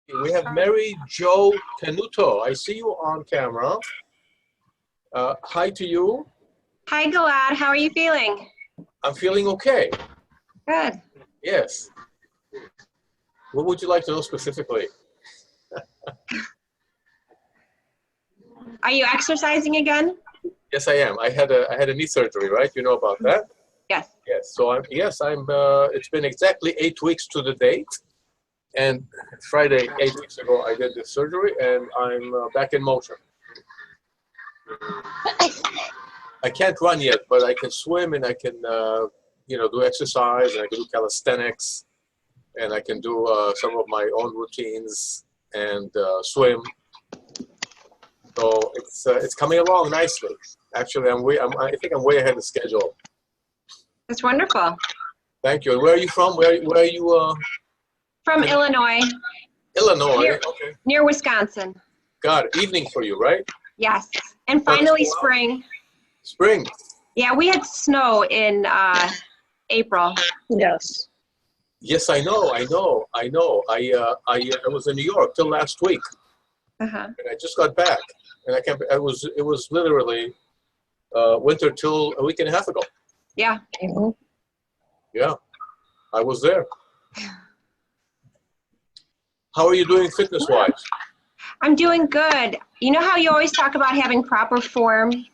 We have Mary Jo Canuto. I see you on camera. Hi to you. Hi, Gilad. How are you feeling? I'm feeling okay. Good. Yes. What would you like to know specifically? Are you exercising again? Yes, I am. I had a knee surgery, right? You know about that? Yes. Yes. So I'm. It's been exactly 8 weeks to the date, and Friday 8 weeks ago I did this surgery, and I'm back in motion. I can't run yet, but I can swim, and I can do exercise, and I can do calisthenics, and I can do some of my own routines and swim. So it's coming along nicely. Actually, I think I'm way ahead of schedule. That's wonderful. Thank you. And where are you from? Where are you? From Illinois. Illinois. Okay. Near Wisconsin. Got it. Evening for you, right? Yes. And finally spring. Spring. Yeah, we had snow in April. Yes. Yes, I know. I was in New York till last week, and I just got back, and I can't. It was literally winter till a week and a half ago. Yeah. Mm-hmm. Yeah, I was there. How are you doing fitness-wise? I'm doing good. You know how you always talk about having proper form?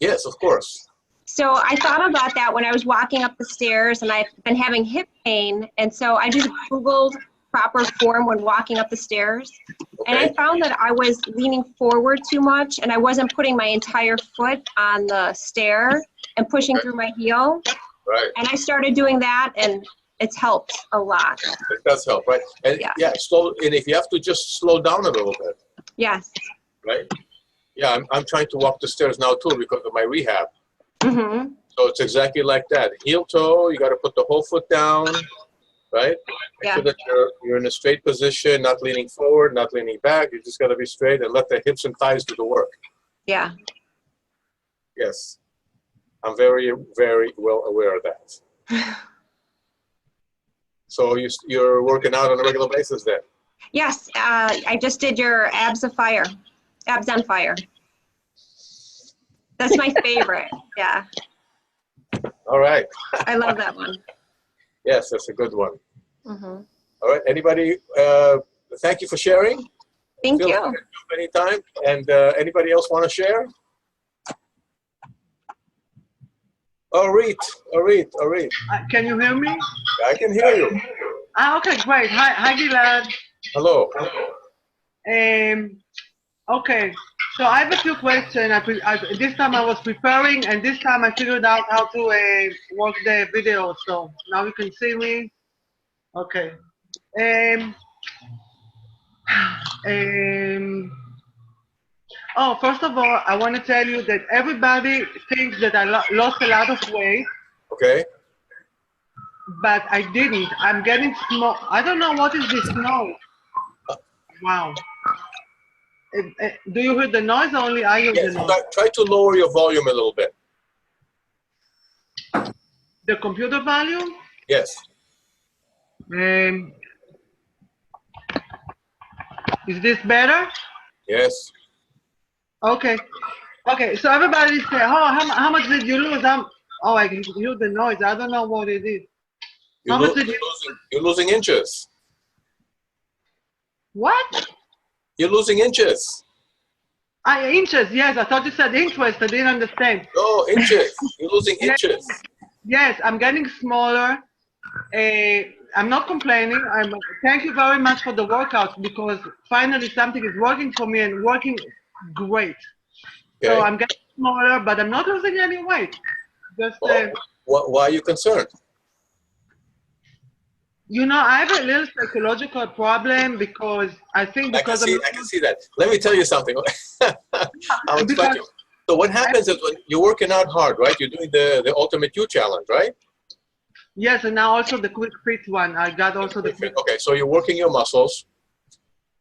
Yes, of course. So I thought about that when I was walking up the stairs, and I've been having hip pain, and so I just Googled proper form when walking up the stairs. Okay. And I found that I was leaning forward too much, and I wasn't putting my entire foot on the stair and pushing through my heel. Right. And I started doing that, and it's helped a lot. It does help, right? And and if you have to just slow down a little bit. Yes. Right? Yeah, I'm trying to walk the stairs now too because of my rehab. Mm-hmm. So it's exactly like that. Heel toe, you got to put the whole foot down, right? Make sure that you're in a straight position, not leaning forward, not leaning back. You just got to be straight and let the hips and thighs do the work. Yeah. Yes. I'm very, very well aware of that. So you're working out on a regular basis then? Yes. I just did your Abs on Fire. That's my favorite. Yeah. All right. I love that one. Yes, that's a good one. Mm-hmm. All right. Anybody, thank you for sharing. Thank you. Anytime. And anybody else want to share? Righ. Can you hear me? I can hear you. Okay, great. Hi, Gilad. Hello. Okay, so I have a few questions. This time I was preparing, and this time I figured out how to work the video. So now you can see me. Okay. Oh, first of all, I want to tell you that everybody thinks that I lost a lot of weight. Okay. But I didn't. I'm getting small. I don't know what is this noise. Wow. Do you hear the noise or only I hear the noise? Try to lower your volume a little bit. The computer volume? Yes. Is this better? Yes. Okay. Okay, so everybody say, oh, how much did you lose? I can hear the noise. I don't know what it is. You're losing inches. What? You're losing inches. Inches, yes. I thought you said interest. I didn't understand. No, inches. You're losing inches. Yes, I'm getting smaller. I'm not complaining. Thank you very much for the workouts because finally something is working for me and working great. Okay. So I'm getting smaller, but I'm not losing any weight. Just why are you concerned? You know, I have a little psychological problem because I think I can see that. Let me tell you something. So what happens is when you're working out hard, right? You're doing the Ultimate You Challenge, right? Yes, and now also the Quick Fit one. I got also the Quick. Okay, so you're working your muscles.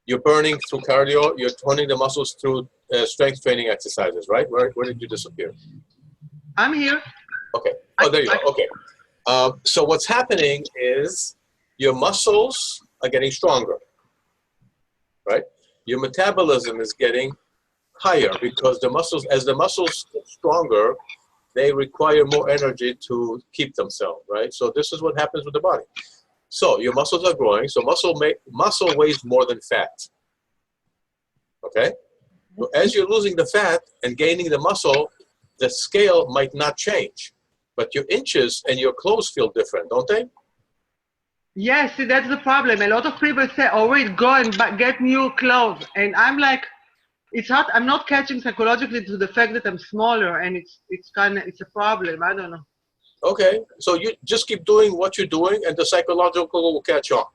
You're burning through cardio. You're toning the muscles through strength training exercises, right? Where did you disappear? I'm here. Okay. Oh, there you go. Okay. So what's happening is your muscles are getting stronger. right? Your metabolism is getting higher because the muscles, as the muscles get stronger, they require more energy to keep themselves, right? So this is what happens with the body. So your muscles are growing, so muscle weighs more than fat, okay? So as you're losing the fat and gaining the muscle, the scale might not change, but your inches and your clothes feel different, don't they? Yes, see, that's the problem. A lot of people say, "Oh, wait, go and get new clothes," and I'm like, it's hard. I'm not catching psychologically to the fact that I'm smaller, and it's a problem. I don't know. Okay, so you just keep doing what you're doing, and the psychological will catch on.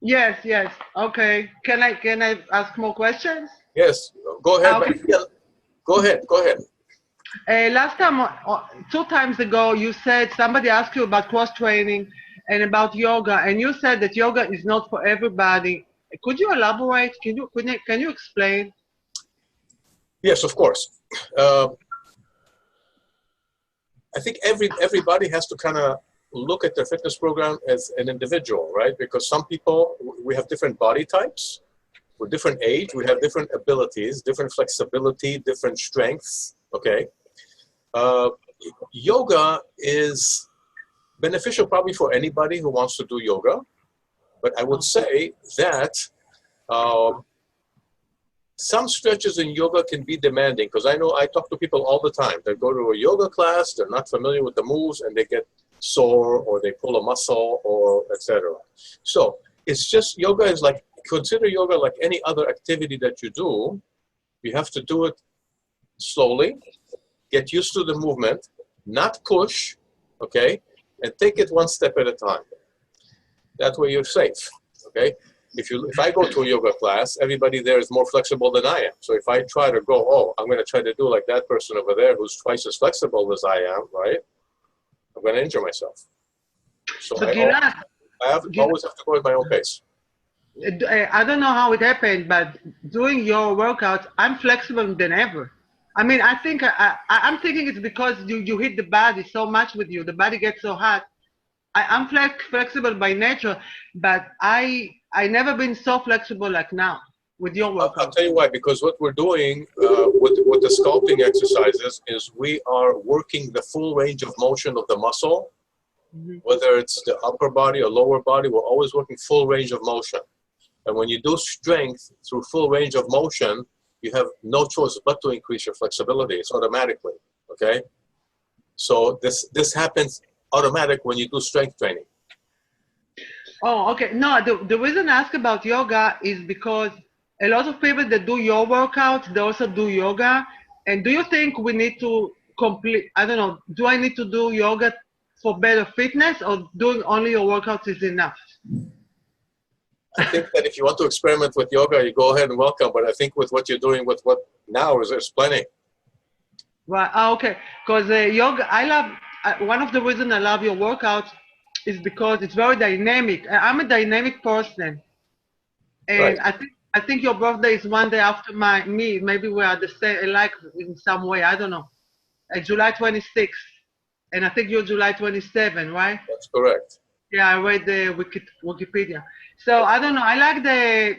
Yes, yes. Okay. Can I ask more questions? Yes, go ahead. Okay. Yeah, go ahead. Go ahead. Last time, 2 times ago, you said somebody asked you about cross training and about yoga, and you said that yoga is not for everybody. Could you elaborate? Can you explain? Yes, of course. I think everybody has to kind of look at their fitness program as an individual, right? Because some people, we have different body types, we're different age, we have different abilities, different flexibility, different strengths, okay? Yoga is beneficial probably for anybody who wants to do yoga, but I would say that some stretches in yoga can be demanding, because I know I talk to people all the time. They go to a yoga class, they're not familiar with the moves, and they get sore, or they pull a muscle, or etc. So it's just, yoga is like, consider yoga like any other activity that you do. You have to do it slowly, get used to the movement, not push, okay, and take it one step at a time. That way you're safe, okay? If I go to a yoga class, everybody there is more flexible than I am. So if I try to go, oh, I'm going to try to do like that person over there who's twice as flexible as I am, right? I'm going to injure myself. So Gilad, always have to go at my own pace. I don't know how it happened, but doing your workouts, I'm flexible than ever. I mean, I think I'm thinking it's because you hit the body so much with you. The body gets so hot. I'm flexible by nature, but I never been so flexible like now with your workout. I'll tell you why. Because what we're doing with the sculpting exercises is we are working the full range of motion of the muscle, whether it's the upper body or lower body. We're always working full range of motion. And when you do strength through full range of motion, you have no choice but to increase your flexibility. It's automatically, okay? So this happens automatic when you do strength training. Oh, okay. No, the reason I ask about yoga is because a lot of people that do your workouts, they also do yoga. And do you think we need to I don't know, do I need to do yoga for better fitness, or doing only your workouts is enough? I think that if you want to experiment with yoga, you go ahead and welcome. But I think with what you're doing with what now is, there's plenty. Right. Okay. Because yoga, one of the reasons I love your workouts is because it's very dynamic. I'm a dynamic person, and Right. I think your birthday is one day after me. Maybe we are the same, alike in some way. I don't know. July 26th, and I think you're July 27, right? That's correct. Yeah, I read the Wikipedia. So I don't know. I like the,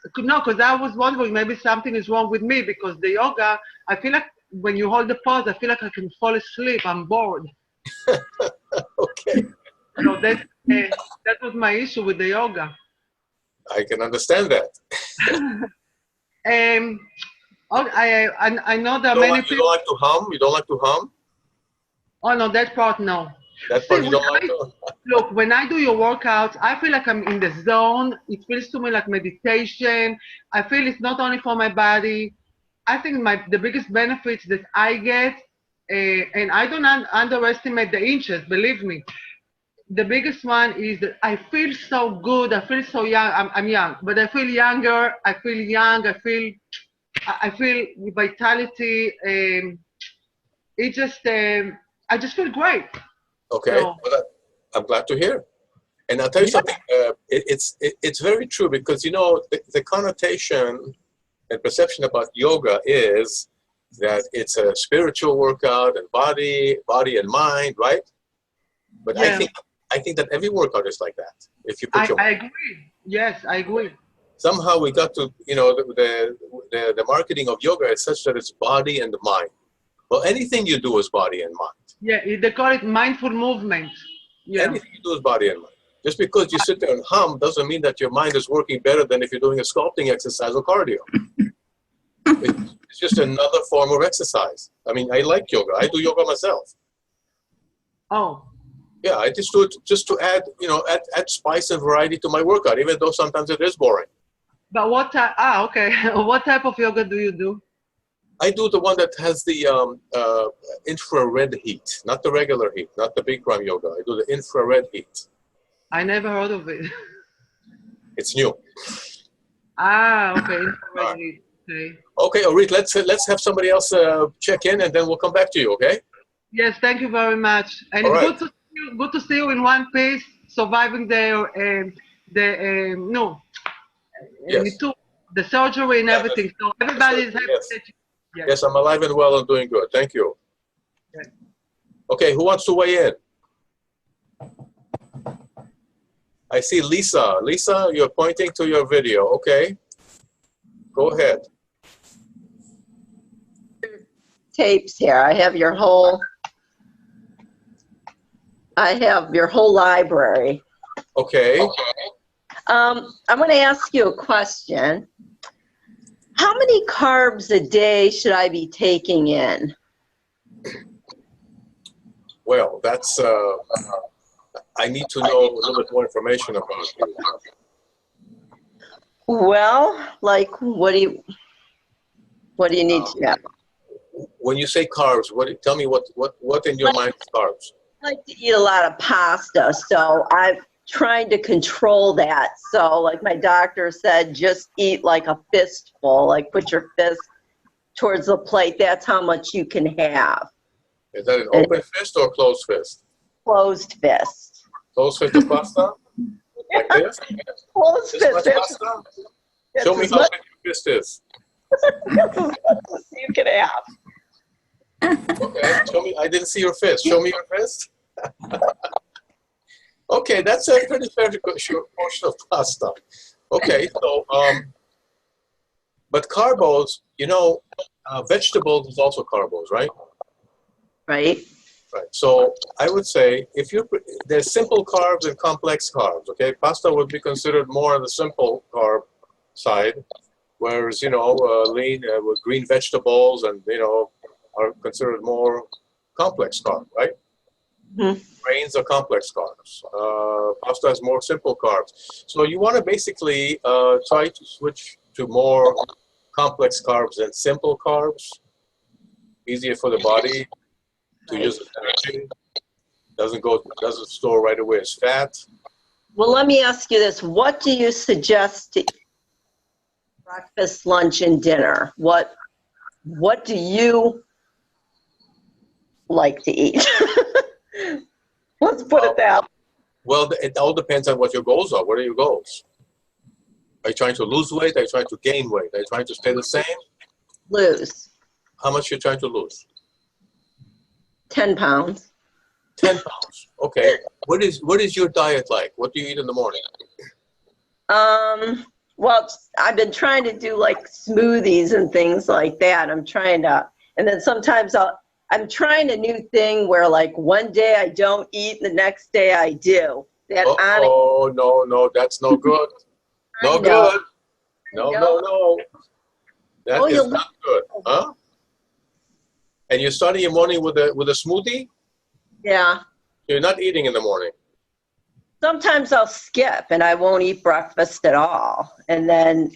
because I was wondering maybe something is wrong with me, because the yoga, I feel like when you hold the pose, I feel like I can fall asleep. I'm bored. Okay. So that was my issue with the yoga. I can understand that. I know there are many people. You don't like to hum? You don't like to hum? Oh no, that part no. That part you don't like to? Look, when I do your workouts, I feel like I'm in the zone. It feels to me like meditation. I feel it's not only for my body. I think the biggest benefits that I get, and I don't underestimate the inches, believe me. The biggest one is that I feel so good. I feel so young. I'm young, but I feel younger. I feel young. I feel vitality. I just feel great. Okay, So, well, I'm glad to hear. And I'll tell you something. It's very true, because the connotation and perception about yoga is that it's a spiritual workout and body and mind, right? But yeah. I think that every workout is like that. If you put I agree. Yes, I agree. somehow we got to, the marketing of yoga is such that it's body and mind. Well, anything you do is body and mind. Yeah, they call it mindful movement. Yeah. Anything you do is body and mind. Just because you sit there and hum doesn't mean that your mind is working better than if you're doing a sculpting exercise or cardio. It's just another form of exercise. I mean, I like yoga. I do yoga myself. Oh. Yeah, I just do it just to add, add spice and variety to my workout, even though sometimes it is boring. But what type? Okay. What type of yoga do you do? I do the one that has the infrared heat, not the regular heat, not the Bikram yoga. I do the infrared heat. I never heard of it. It's new. Okay. Infrared heat. Okay. Okay, Righ, let's have somebody else check in, and then we'll come back to you. Okay? Yes, thank you very much. And all it's right. good to see you in one piece, surviving the surgery and everything. So everybody is happy. Yes. Yes, I'm alive and well and doing good. Thank you. Okay. Okay, who wants to weigh in? I see Lisa. Lisa, you're pointing to your video. Okay. Go ahead. Tapes here. I have your whole library. Okay. I'm going to ask you a question. How many carbs a day should I be taking in? Well, that's I need to know a little bit more information about it. Well, like, what do you need to know? When you say carbs, tell me what in your mind is carbs? I like to eat a lot of pasta, so I'm trying to control that. So, like my doctor said, just eat like a fistful, like put your fist towards the plate. That's how much you can have. Is that an open fist or closed fist? Closed fist. Closed fist of pasta? Like this? Closed fist. Pasta? Show me how big your fist is. You can have. Okay, show me. I didn't see your fist. Show me your fist. Okay, that's a pretty fair portion of pasta. Okay, so but carbos, vegetables is also carbos, right? Right. Right. So I would say there's simple carbs and complex carbs. Okay, pasta would be considered more on the simple carb side, whereas lean with green vegetables and are considered more complex carbs, right? Mm-hmm. Grains are complex carbs. Pasta has more simple carbs. So you want to basically try to switch to more complex carbs than simple carbs. Easier for the body to use as energy. Doesn't store right away as fat. Well, let me ask you this. What do you suggest to eat? Breakfast, lunch, and dinner? What do you like to eat? Let's put it that way. Well, it all depends on what your goals are. What are your goals? Are you trying to lose weight? Are you trying to gain weight? Are you trying to stay the same? Lose. How much are you trying to lose? 10 pounds. 10 pounds. Okay. What is your diet like? What do you eat in the morning? Well, I've been trying to do like smoothies and things like that. And then sometimes I'm trying a new thing where like one day I don't eat, the next day I do. No, that's no good. No good. No. That is not good. Huh? And you're starting your morning with a smoothie? Yeah. You're not eating in the morning. Sometimes I'll skip and I won't eat breakfast at all. And then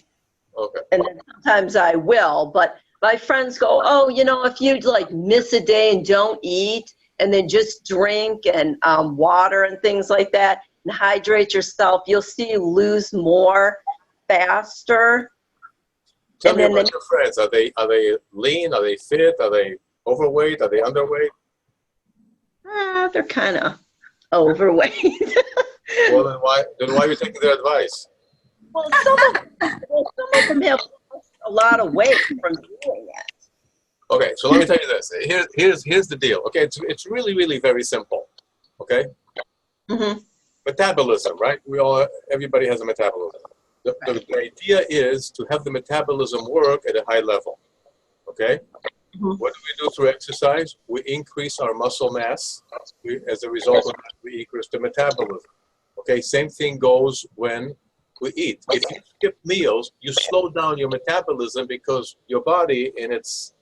sometimes I will. But my friends go, oh, if you like miss a day and don't eat and then just drink and water and things like that and hydrate yourself, you'll see you lose more faster. Tell me about your friends. Are they lean? Are they fit? Are they overweight? Are they underweight? They're kind of overweight. Well, then why are you taking their advice? Well, some of them have a lot of weight from doing it. Okay, so let me tell you this. Here's the deal. Okay, it's really, really very simple. Okay? Mm-hmm. Metabolism, right? Everybody has a metabolism. The idea is to have the metabolism work at a high level, okay? What do we do through exercise? We increase our muscle mass. As a result of that, we increase the metabolism. Okay, same thing goes when we eat. If you skip meals, you slow down your metabolism because your body in its,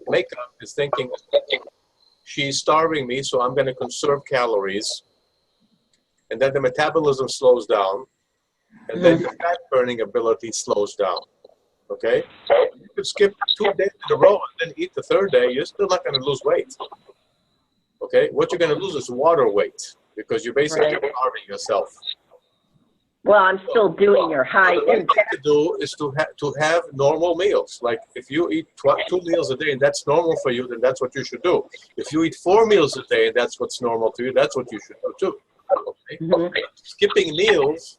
makeup is thinking, she's starving me, so I'm going to conserve calories. And then the metabolism slows down, and then your fat burning ability slows down. Okay? You could skip 2 days in a row and then eat the third day, you're still not going to lose weight. Okay? What you're going to lose is water weight because you're basically starving yourself. Well, I'm still doing your high impact. What you have to do is to have normal meals. Like if you eat 2 meals a day and that's normal for you, then that's what you should do. If you eat 4 meals a day and that's what's normal to you, that's what you should do too. Okay? Skipping meals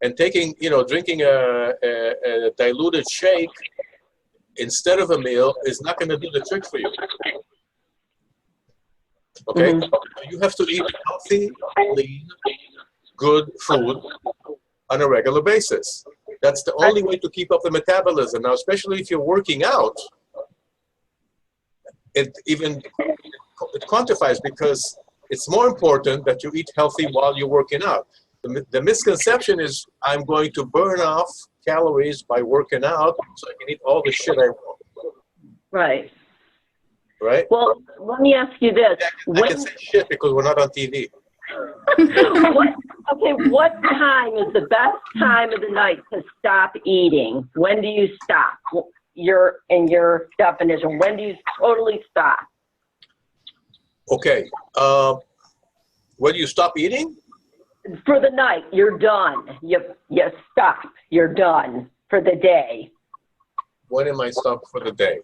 and taking, drinking a diluted shake instead of a meal is not going to do the trick for you. Okay? You have to eat healthy, lean, good food on a regular basis. That's the only way to keep up the metabolism. Now, especially if you're working out, it quantifies because it's more important that you eat healthy while you're working out. The misconception is I'm going to burn off calories by working out so I can eat all the shit I want. Right. Right? Well, let me ask you this. I can say shit because we're not on TV. What time is the best time of the night to stop eating? When do you stop? In your definition, when do you totally stop? Okay. When do you stop eating? For the night, you're done. You stop. You're done for the day. When am I stopped for the day?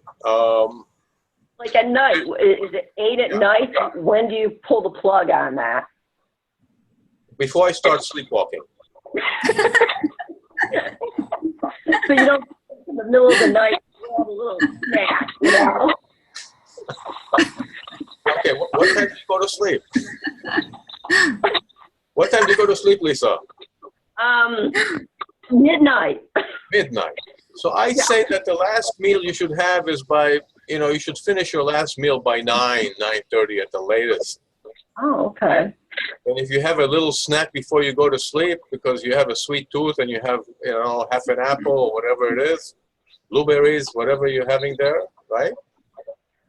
Like at night. Is it 8 at night? When do you pull the plug on that? Before I start sleepwalking. So you don't in the middle of the night have a little snack, Okay, what time do you go to sleep? What time do you go to sleep, Lisa? Midnight. Midnight. So I say that the last meal you should have is by, you should finish your last meal by 9:30 at the latest. Oh, okay. And if you have a little snack before you go to sleep because you have a sweet tooth and you have, half an apple or whatever it is, blueberries, whatever you're having there, right?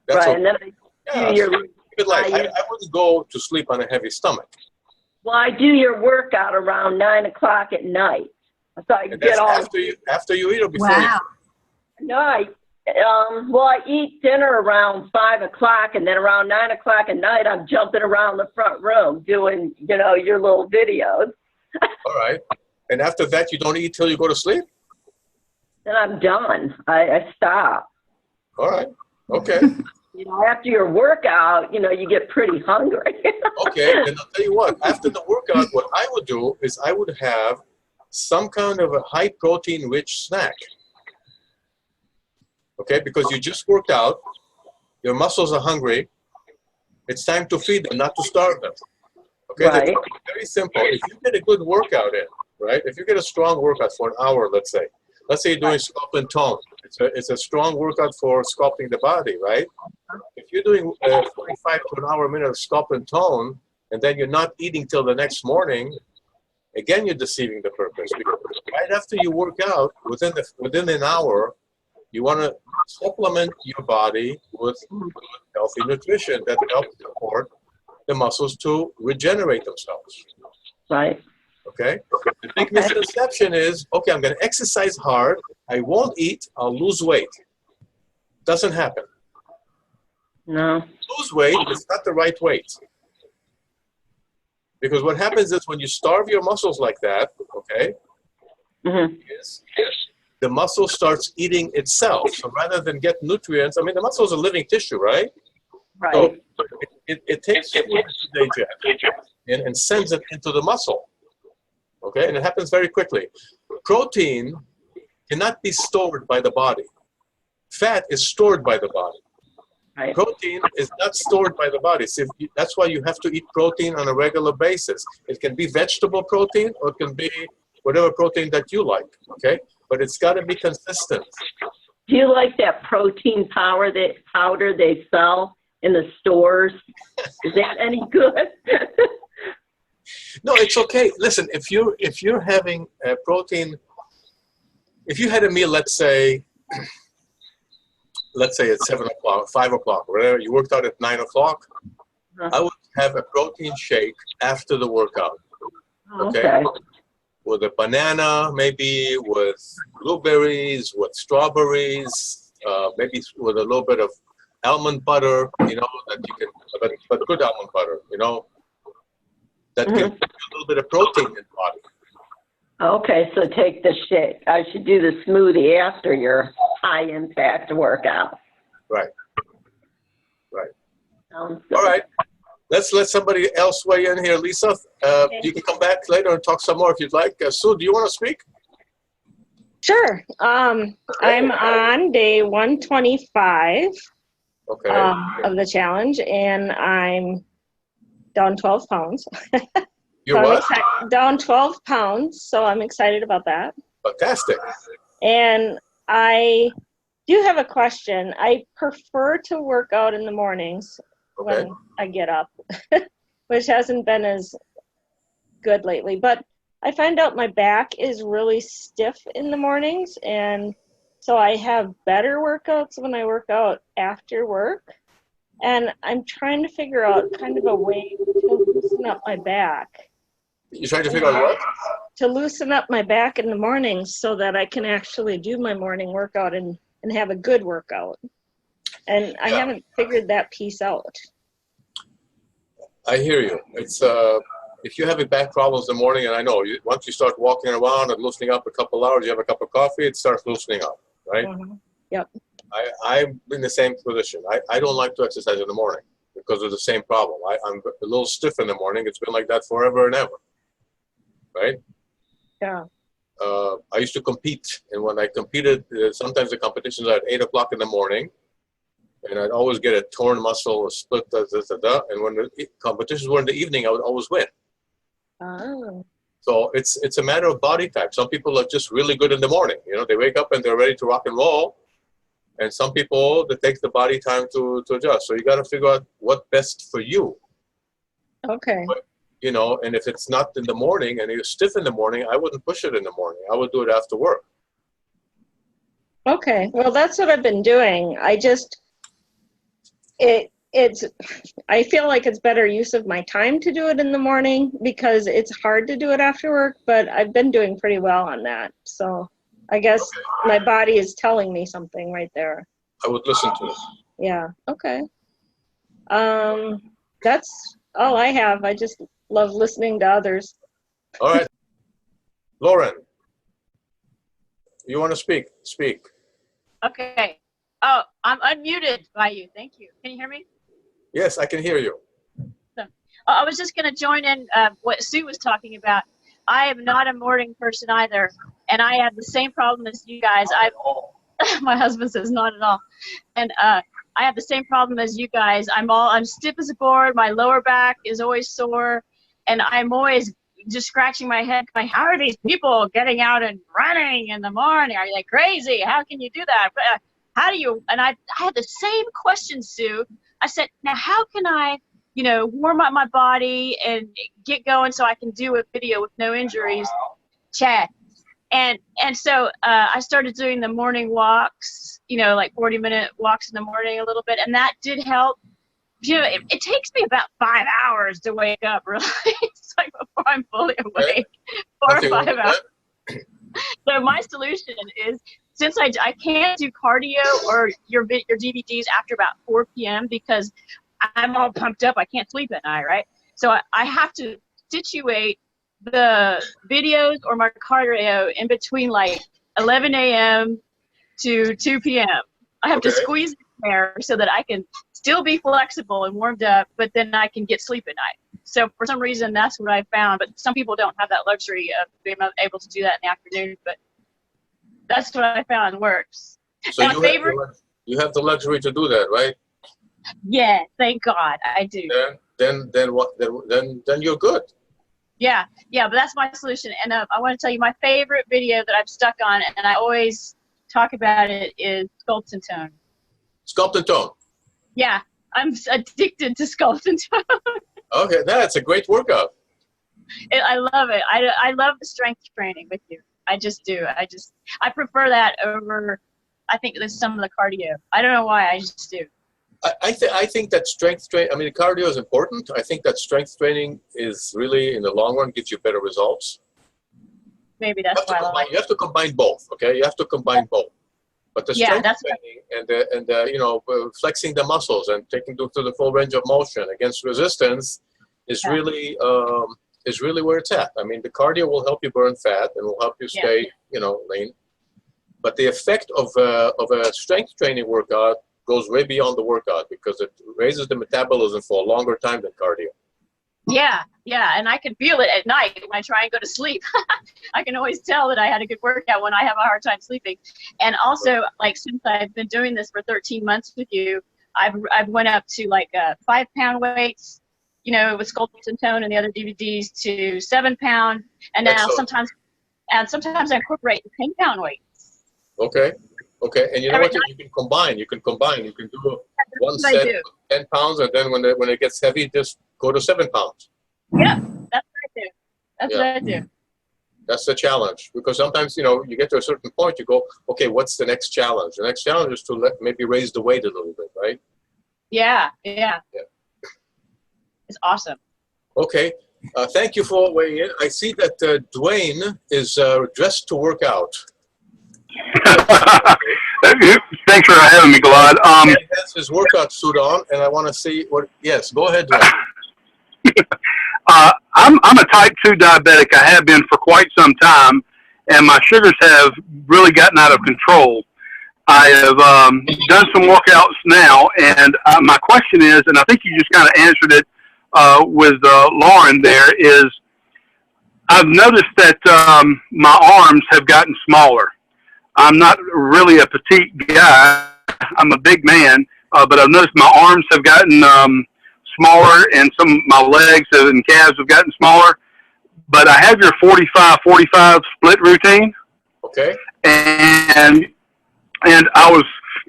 That's right, and then I wouldn't go to sleep on a heavy stomach. Well, I do your workout around 9 o'clock at night. So I get all after you eat or before you? No, I eat dinner around 5 o'clock, and then around 9 o'clock at night, I'm jumping around the front room doing, your little videos. All right. And after that, you don't eat till you go to sleep? Then I'm done. I stop. All right. Okay. After your workout, you get pretty hungry. Okay. And I'll tell you what, after the workout, what I would do is I would have some kind of a high protein rich snack. Okay, because you just worked out, your muscles are hungry, it's time to feed them, not to starve them. Okay, right. That's very simple. If you get a good workout in, right, if you get a strong workout for an hour, let's say you're doing Sculpt and Tone, it's a strong workout for sculpting the body, right? If you're doing 45 to an hour a minute of Sculpt and Tone, and then you're not eating till the next morning, again, you're deceiving the purpose. Because right after you work out, within an hour, you want to supplement your body with healthy nutrition that helps support the muscles to regenerate themselves. Right. Okay? The big misconception is, okay, I'm going to exercise hard, I won't eat, I'll lose weight. Doesn't happen. No. Lose weight is not the right weight. Because what happens is when you starve your muscles like that, okay, is the muscle starts eating itself. So rather than get nutrients, the muscle is a living tissue, right? Right. So it takes food to digest and sends it into the muscle. Okay, and it happens very quickly. Protein cannot be stored by the body. Fat is stored by the body. Right. Protein is not stored by the body. So that's why you have to eat protein on a regular basis. It can be vegetable protein or it can be whatever protein that you like, okay? But it's got to be consistent. Do you like that protein powder they sell in the stores? Is that any good? No, it's okay. Listen, if you're having a protein, if you had a meal, let's say at 7 o'clock, 5 o'clock, whatever, you worked out at 9 o'clock, I would have a protein shake after the workout. Okay. With a banana, maybe with blueberries, with strawberries, maybe with a little bit of almond butter, you know, that you can, but good almond butter, you know, that can give you a little bit of protein in the body. Okay, so take the shake. I should do the smoothie after your high impact workout. Right. Right. Sounds good. All right. Let's let somebody else weigh in here. Lisa, you can come back later and talk some more if you'd like. Sue, do you want to speak? Sure. I'm on day 125 of the challenge, and I'm down 12 pounds. You're what? Down 12 pounds, so I'm excited about that. Fantastic. And I do have a question. I prefer to work out in the mornings when I get up, which hasn't been as good lately. But I find out my back is really stiff in the mornings, and so I have better workouts when I work out after work. And I'm trying to figure out kind of a way to loosen up my back. You're trying to figure out what? To loosen up my back in the mornings so that I can actually do my morning workout and have a good workout. And I haven't figured that piece out. I hear you. It's if you're having back problems in the morning, and I know once you start walking around and loosening up a couple hours, you have a cup of coffee, it starts loosening up, right? Yep. I'm in the same position. I don't like to exercise in the morning because of the same problem. I'm a little stiff in the morning. It's been like that forever and ever, right? Yeah. I used to compete, and when I competed, sometimes the competitions are at 8 o'clock in the morning, and I'd always get a torn muscle, a split, and when the competitions were in the evening, I would always win. Oh. So it's a matter of body type. Some people are just really good in the morning. You know, they wake up and they're ready to rock and roll. And some people, it takes the body time to adjust. So you got to figure out what's best for you. Okay. But, you know, and if it's not in the morning and you're stiff in the morning, I wouldn't push it in the morning. I would do it after work. Okay. Well, that's what I've been doing. I feel like it's better use of my time to do it in the morning because it's hard to do it after work, but I've been doing pretty well on that. So I guess my body is telling me something right there. I would listen to it. Yeah. Okay. That's all I have. I just love listening to others. All right. Lauren, you want to speak? Speak. Okay. Oh, I'm unmuted by you. Thank you. Can you hear me? Yes, I can hear you. I was just going to join in what Sue was talking about. I am not a morning person either, and I have the same problem as you guys. My husband says not at all, and I have the same problem as you guys. I'm stiff as a board. My lower back is always sore, and I'm always just scratching my head. Like, how are these people getting out and running in the morning? Are they crazy? How can you do that? How do you? And I had the same question, Sue. I said, now how can I, warm up my body and get going so I can do a video with no injuries? Chat. And so I started doing the morning walks, like 40-minute walks in the morning a little bit, and that did help. It takes me about 5 hours to wake up, really. It's like before I'm fully awake, 4 or 5 hours. So my solution is, since I can't do cardio or your DVDs after about 4 p.m. because I'm all pumped up, I can't sleep at night, right? So I have to situate the videos or my cardio in between like 11 a.m. to 2 p.m. I have to squeeze in there so that I can still be flexible and warmed up, but then I can get sleep at night. So for some reason, that's what I found. But some people don't have that luxury of being able to do that in the afternoon. But that's what I found works. So you have the luxury to do that, right? Yeah, thank God I do. Then what? Then you're good. Yeah, but that's my solution. And I want to tell you my favorite video that I'm stuck on, and I always talk about it, is Sculpt and Tone. Sculpt and Tone. Yeah, I'm addicted to Sculpt and Tone. Okay, that's a great workout. I love it. I love the strength training with you. I just do. I prefer that over, I think, there's some of the cardio. I don't know why, I just do. I think that strength training, I mean, cardio is important. I think that strength training is really, in the long run, gives you better results. Maybe that's why I like it. You have to combine both, okay? You have to combine both. But the strength training and you know, flexing the muscles and taking to the full range of motion against resistance is really where it's at. I mean, the cardio will help you burn fat and will help you stay, you know, lean. But the effect of a strength training workout goes way beyond the workout because it raises the metabolism for a longer time than cardio. Yeah, and I can feel it at night when I try and go to sleep. I can always tell that I had a good workout when I have a hard time sleeping. And also, like, since I've been doing this for 13 months with you, I've went up to like 5-pound weights, you know, with Sculpt and Tone and the other DVDs, to 7-pound, and now sometimes I incorporate the 10-pound weights. Okay, and you know what? You can combine. You can do one set of 10 pounds, and then when it gets heavy, just go to 7 pounds. Yeah, that's what I do. That's the challenge, because sometimes, you know, you get to a certain point, you go, okay, what's the next challenge? The next challenge is to maybe raise the weight a little bit, right? Yeah. It's awesome. Okay, thank you for weighing in. I see that Dwayne is dressed to work out. Thanks for having me, Gilad. He has his workout suit on, and I want to see what. Yes, go ahead, Dwayne. I'm a type 2 diabetic. I have been for quite some time, and my sugars have really gotten out of control. I have done some workouts now, and my question is, and I think you just kind of answered it with Lauren there, is I've noticed that my arms have gotten smaller. I'm not really a petite guy. I'm a big man, but I've noticed my arms have gotten smaller, and some of my legs and calves have gotten smaller. But I have your 45-45 split routine. Okay. And I was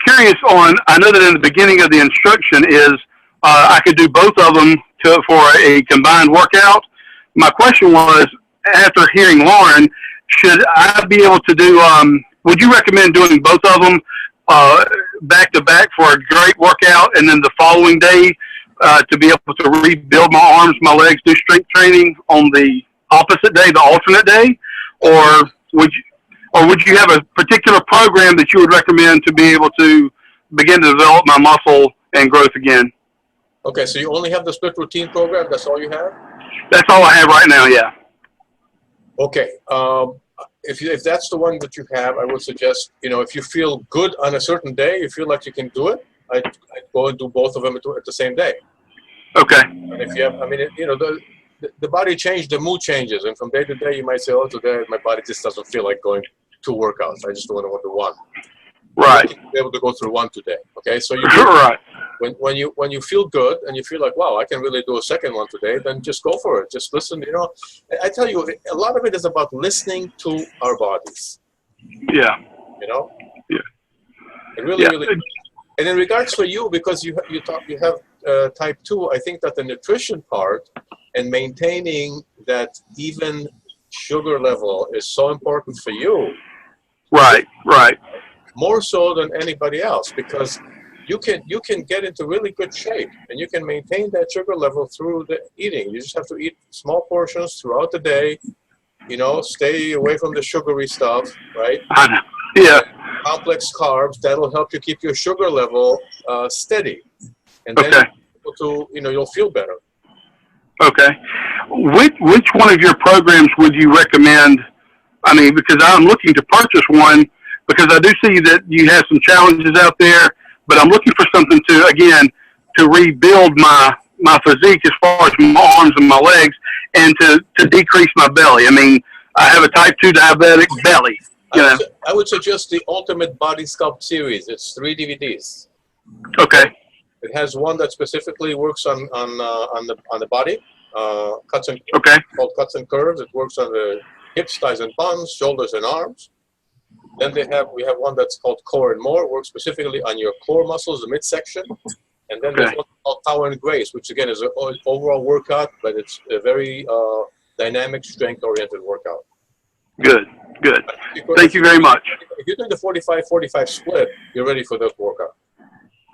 curious on, I know that in the beginning of the instruction is I could do both of them for a combined workout. My question was, after hearing Lauren, should I be able to do, would you recommend doing both of them back to back for a great workout, and then the following day to be able to rebuild my arms, my legs, do strength training on the opposite day, the alternate day? Or would you have a particular program that you would recommend to be able to begin to develop my muscle and growth again? Okay, so you only have the split routine program? That's all you have? That's all I have right now, yeah. Okay. If that's the one that you have, I would suggest, you know, if you feel good on a certain day, you feel like you can do it, I'd go and do both of them at the same day. Okay. And if you have, I mean, you know, the body changes, the mood changes, and from day to day you might say, oh, today my body just doesn't feel like going 2 workouts. I just want to do one. Right. You be able to go through one today. Okay, so you right. When you feel good and you feel like, wow, I can really do a second one today, then just go for it. Just listen. You know, I tell you, a lot of it is about listening to our bodies. Yeah. You know. Yeah. And really. And in regards for you, because you have type 2, I think that the nutrition part and maintaining that even sugar level is so important for you. Right. More so than anybody else, because you can get into really good shape and you can maintain that sugar level through the eating. You just have to eat small portions throughout the day, you know, stay away from the sugary stuff, right? I know. Yeah. Complex carbs, that'll help you keep your sugar level steady. And then you'll feel better. Okay. Which one of your programs would you recommend? I mean, because I'm looking to purchase one, because I do see that you have some challenges out there, but I'm looking for something to rebuild my physique as far as my arms and my legs, and to decrease my belly. I mean, I have a type 2 diabetic belly. You know? I would suggest the Ultimate Body Sculpt series. It's 3 DVDs. Okay. It has one that specifically works on the body, cuts and Okay. called cuts and curves. It works on the hips, thighs, and buns, shoulders, and arms. Then we have one that's called core and more. It works specifically on your core muscles, the midsection. And then there's one called power and grace, which again is an overall workout, but it's a very dynamic, strength-oriented workout. Good. Thank you very much. If you're doing the 45-45 split, you're ready for that workout.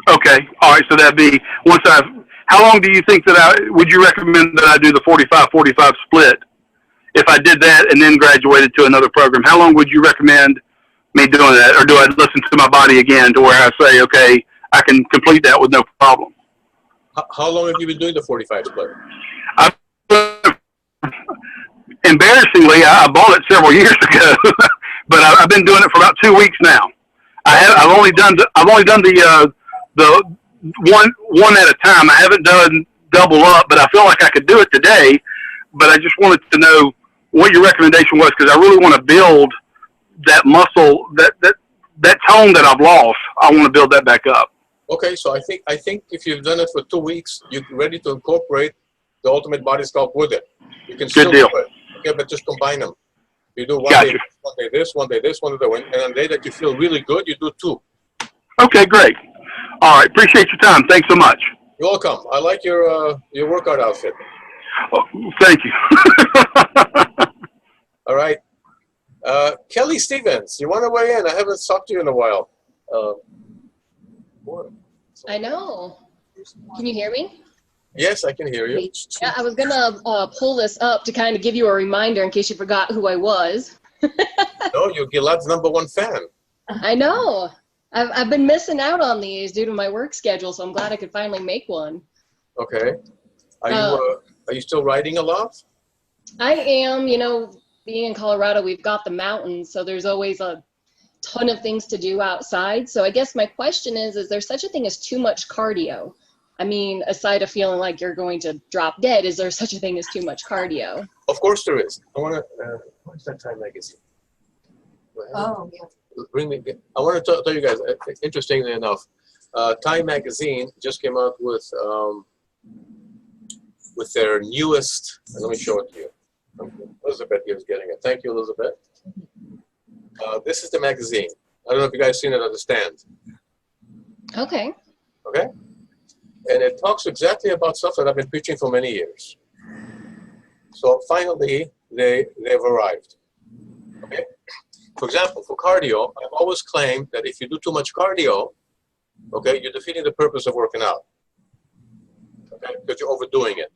Okay. All right. So that'd be how long do you think would you recommend that I do the 45-45 split? If I did that and then graduated to another program, how long would you recommend me doing that? Or do I listen to my body again to where I say, okay, I can complete that with no problem? How long have you been doing the 45 split? Embarrassingly, I bought it several years ago, but I've been doing it for about 2 weeks now. I've only done the one at a time. I haven't done double up, but I feel like I could do it today. But I just wanted to know what your recommendation was, because I really want to build that muscle, that tone that I've lost. I want to build that back up. Okay, so I think if you've done it for 2 weeks, you're ready to incorporate the Ultimate Body Sculpt with it. You can still do it. Okay, but just combine them. You do one day this, one day this, one day that, and on the day that you feel really good, you do 2. Okay, great. All right, appreciate your time. Thanks so much. You're welcome. I like your workout outfit. Oh, thank you. All right. Kelly Stevens, you want to weigh in? I haven't talked to you in a while. I know. Can you hear me? Yes, I can hear you. Yeah, I was going to pull this up to kind of give you a reminder in case you forgot who I was. No, you're Gilad's #1 fan. I know. I've been missing out on these due to my work schedule, so I'm glad I could finally make one. Okay. Are you still riding a lot? I am. You know, being in Colorado, we've got the mountains, so there's always a ton of things to do outside. So I guess my question is there such a thing as too much cardio? I mean, aside of feeling like you're going to drop dead, is there such a thing as too much cardio? Of course there is. I want to, what's that Time magazine? Oh, yeah. I want to tell you guys, interestingly enough, Time magazine just came out with their newest, let me show it to you. Elizabeth is getting it. Thank you, Elizabeth. This is the magazine. I don't know if you guys seen it on the stand. Okay. Okay? And it talks exactly about stuff that I've been preaching for many years. So finally, they've arrived. Okay? For example, for cardio, I've always claimed that if you do too much cardio, okay, you're defeating the purpose of working out. Okay? Because you're overdoing it.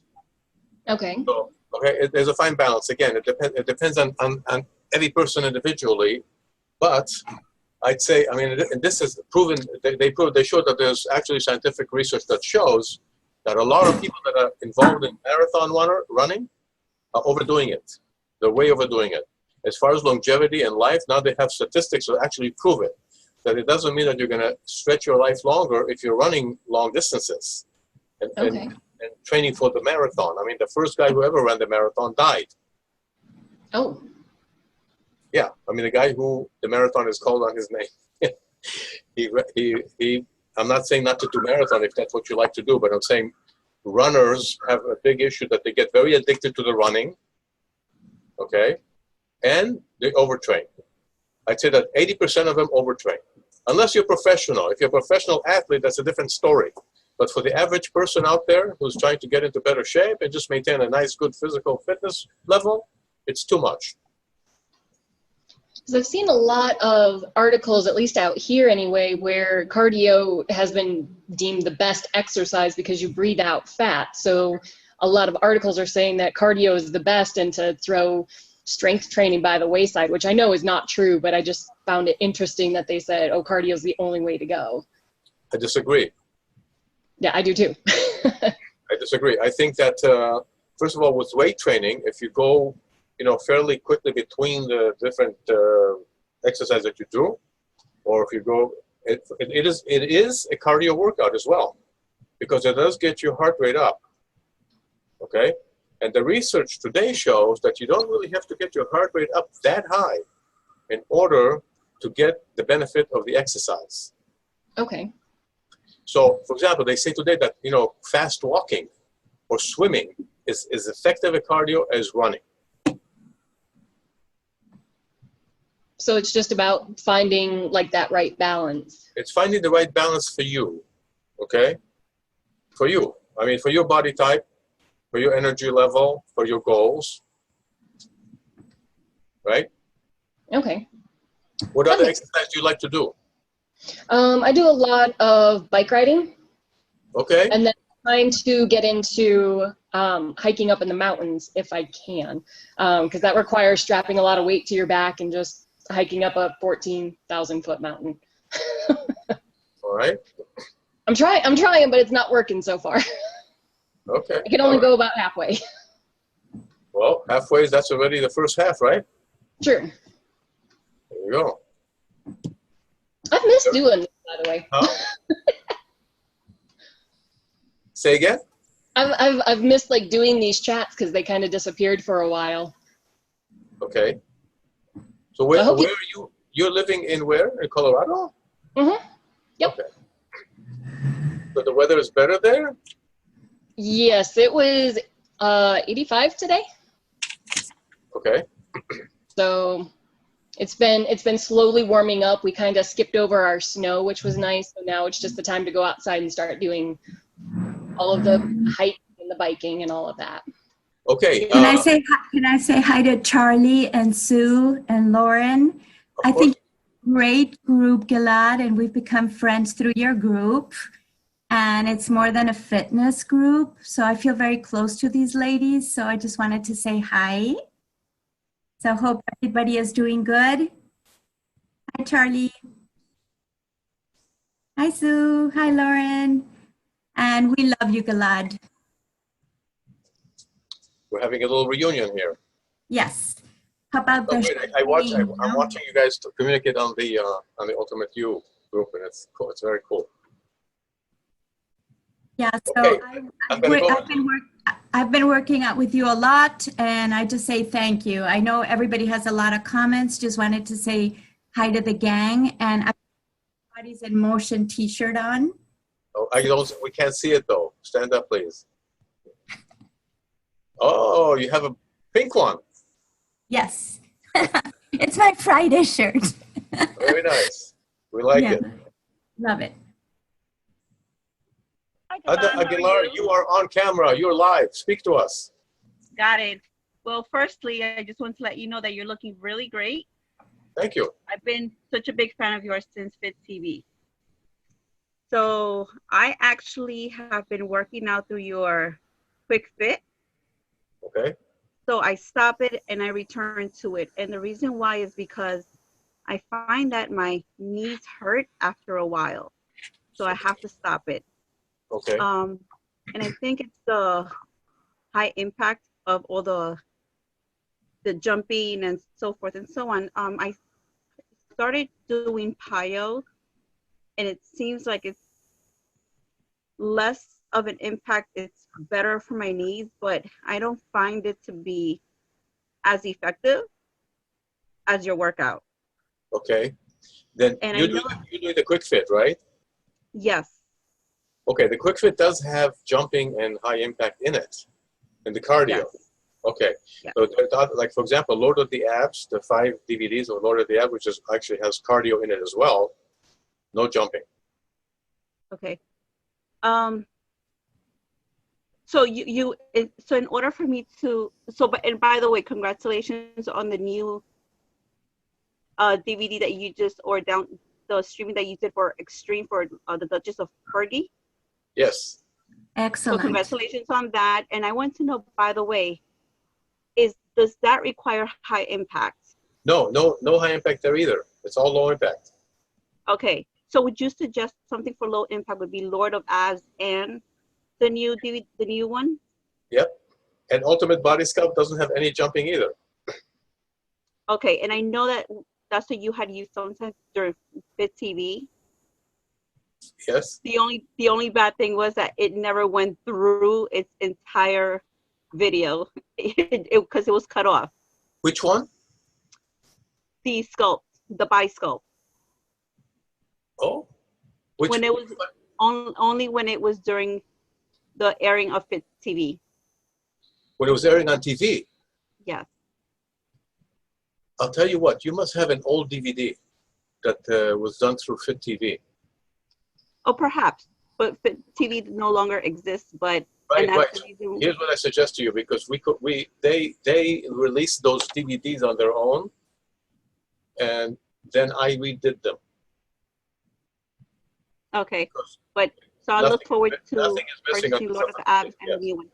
Okay. So, okay, there's a fine balance. Again, it depends on every person individually, but I'd say, I mean, and this is proven, they showed that there's actually scientific research that shows that a lot of people that are involved in marathon running are overdoing it. They're way overdoing it. As far as longevity in life, now they have statistics that actually prove it. That it doesn't mean that you're going to stretch your life longer if you're running long distances and training for the marathon. I mean, the first guy who ever ran the marathon died. Oh. Yeah, I mean, the guy who the marathon is called on his name. I'm not saying not to do marathon if that's what you like to do, but I'm saying runners have a big issue that they get very addicted to the running, okay, and they overtrain. I'd say that 80% of them overtrain, unless you're professional. If you're a professional athlete, that's a different story. But for the average person out there who's trying to get into better shape and just maintain a nice, good physical fitness level, it's too much. Because I've seen a lot of articles, at least out here anyway, where cardio has been deemed the best exercise because you breathe out fat. So a lot of articles are saying that cardio is the best and to throw strength training by the wayside, which I know is not true, but I just found it interesting that they said, oh, cardio is the only way to go. I disagree. Yeah, I do too. I disagree. I think that, first of all, with weight training, if you go fairly quickly between the different exercises that you do, or if you go, it is a cardio workout as well, because it does get your heart rate up, okay? And the research today shows that you don't really have to get your heart rate up that high in order to get the benefit of the exercise. Okay. So, for example, they say today that, fast walking or swimming is as effective a cardio as running. So it's just about finding like that right balance. It's finding the right balance for you, okay? For you. I mean, for your body type, for your energy level, for your goals, right? Okay. What other exercise do you like to do? I do a lot of bike riding. Okay. And then trying to get into hiking up in the mountains if I can, because that requires strapping a lot of weight to your back and just hiking up a 14,000 foot mountain. All right. I'm trying, but it's not working so far. Okay. I can only go about halfway. Well, halfway, that's already the first half, right? True. There you go. I've missed doing this, by the way. Huh? Say again? I've missed like doing these chats because they kind of disappeared for a while. Okay. So where are you? You're living in where? In Colorado? Mm-hmm. Yep. Okay. But the weather is better there? Yes, it was 85 today. Okay. So it's been slowly warming up. We kind of skipped over our snow, which was nice. So now it's just the time to go outside and start doing all of the hiking and the biking and all of that. Okay. Can I say hi to Charlie and Sue and Lauren? I think great group, Gilad, and we've become friends through your group. And it's more than a fitness group. So I feel very close to these ladies. So I just wanted to say hi. So hope everybody is doing good. Hi, Charlie. Hi, Sue. Hi, Lauren. And we love you, Gilad. We're having a little reunion here. Yes. How about Oh, the wait, I'm watching you guys to communicate on the Ultimate You group, and it's cool. It's very cool. Yeah, so okay. I've been working out with you a lot, and I just say thank you. I know everybody has a lot of comments. Just wanted to say hi to the gang, and I have Bodies in Motion T-shirt on. Oh, we can't see it though. Stand up, please. Oh, you have a pink one. Yes, it's my Friday shirt. Very nice. We like it. Love it. Aguilar, you are on camera. You're live. Speak to us. Got it. Well, firstly, I just want to let you know that you're looking really great. Thank you. I've been such a big fan of yours since Fit TV. So I actually have been working out through your Quick Fit. Okay. So I stop it and I return to it. And the reason why is because I find that my knees hurt after a while. So I have to stop it. Okay. And I think it's the high impact of all the jumping and so forth and so on. I started doing plyo, and it seems like it's less of an impact. It's better for my knees, but I don't find it to be as effective as your workout. Okay. Then you're doing the Quick Fit, right? Yes. Okay, the Quick Fit does have jumping and high impact in it, in the cardio. Yes. Okay, yes. So like for example, Lord of the Abs, the 5 DVDs of Lord of the Abs, which actually has cardio in it as well, no jumping. Okay. So so in order for me to, and by the way, congratulations on the new DVD that you just, or the streaming that you did for Extreme for the Duchess of Fergie. Yes. Excellent. So congratulations on that. And I want to know, by the way, does that require high impact? No high impact there either. It's all low impact. Okay. So would you suggest something for low impact would be Lord of Abs and the new DVD, the new one? Yep. And Ultimate Body Sculpt doesn't have any jumping either. Okay. And I know that's what you had used sometimes during Fit TV. Yes. The only bad thing was that it never went through its entire video because it was cut off. Which one? The Sculpt, the Body Sculpt. Oh. When it was only when it was during the airing of Fit TV. when it was airing on TV. Yes. I'll tell you what, you must have an old DVD that was done through Fit TV. Oh, perhaps, but Fit TV no longer exists. But Right, and that's right. the reason. Here's what I suggest to you, because they released those DVDs on their own, and then I redid them. Okay, but so I look forward to nothing is missing purchasing on Lord of the Abs and yes. the new one.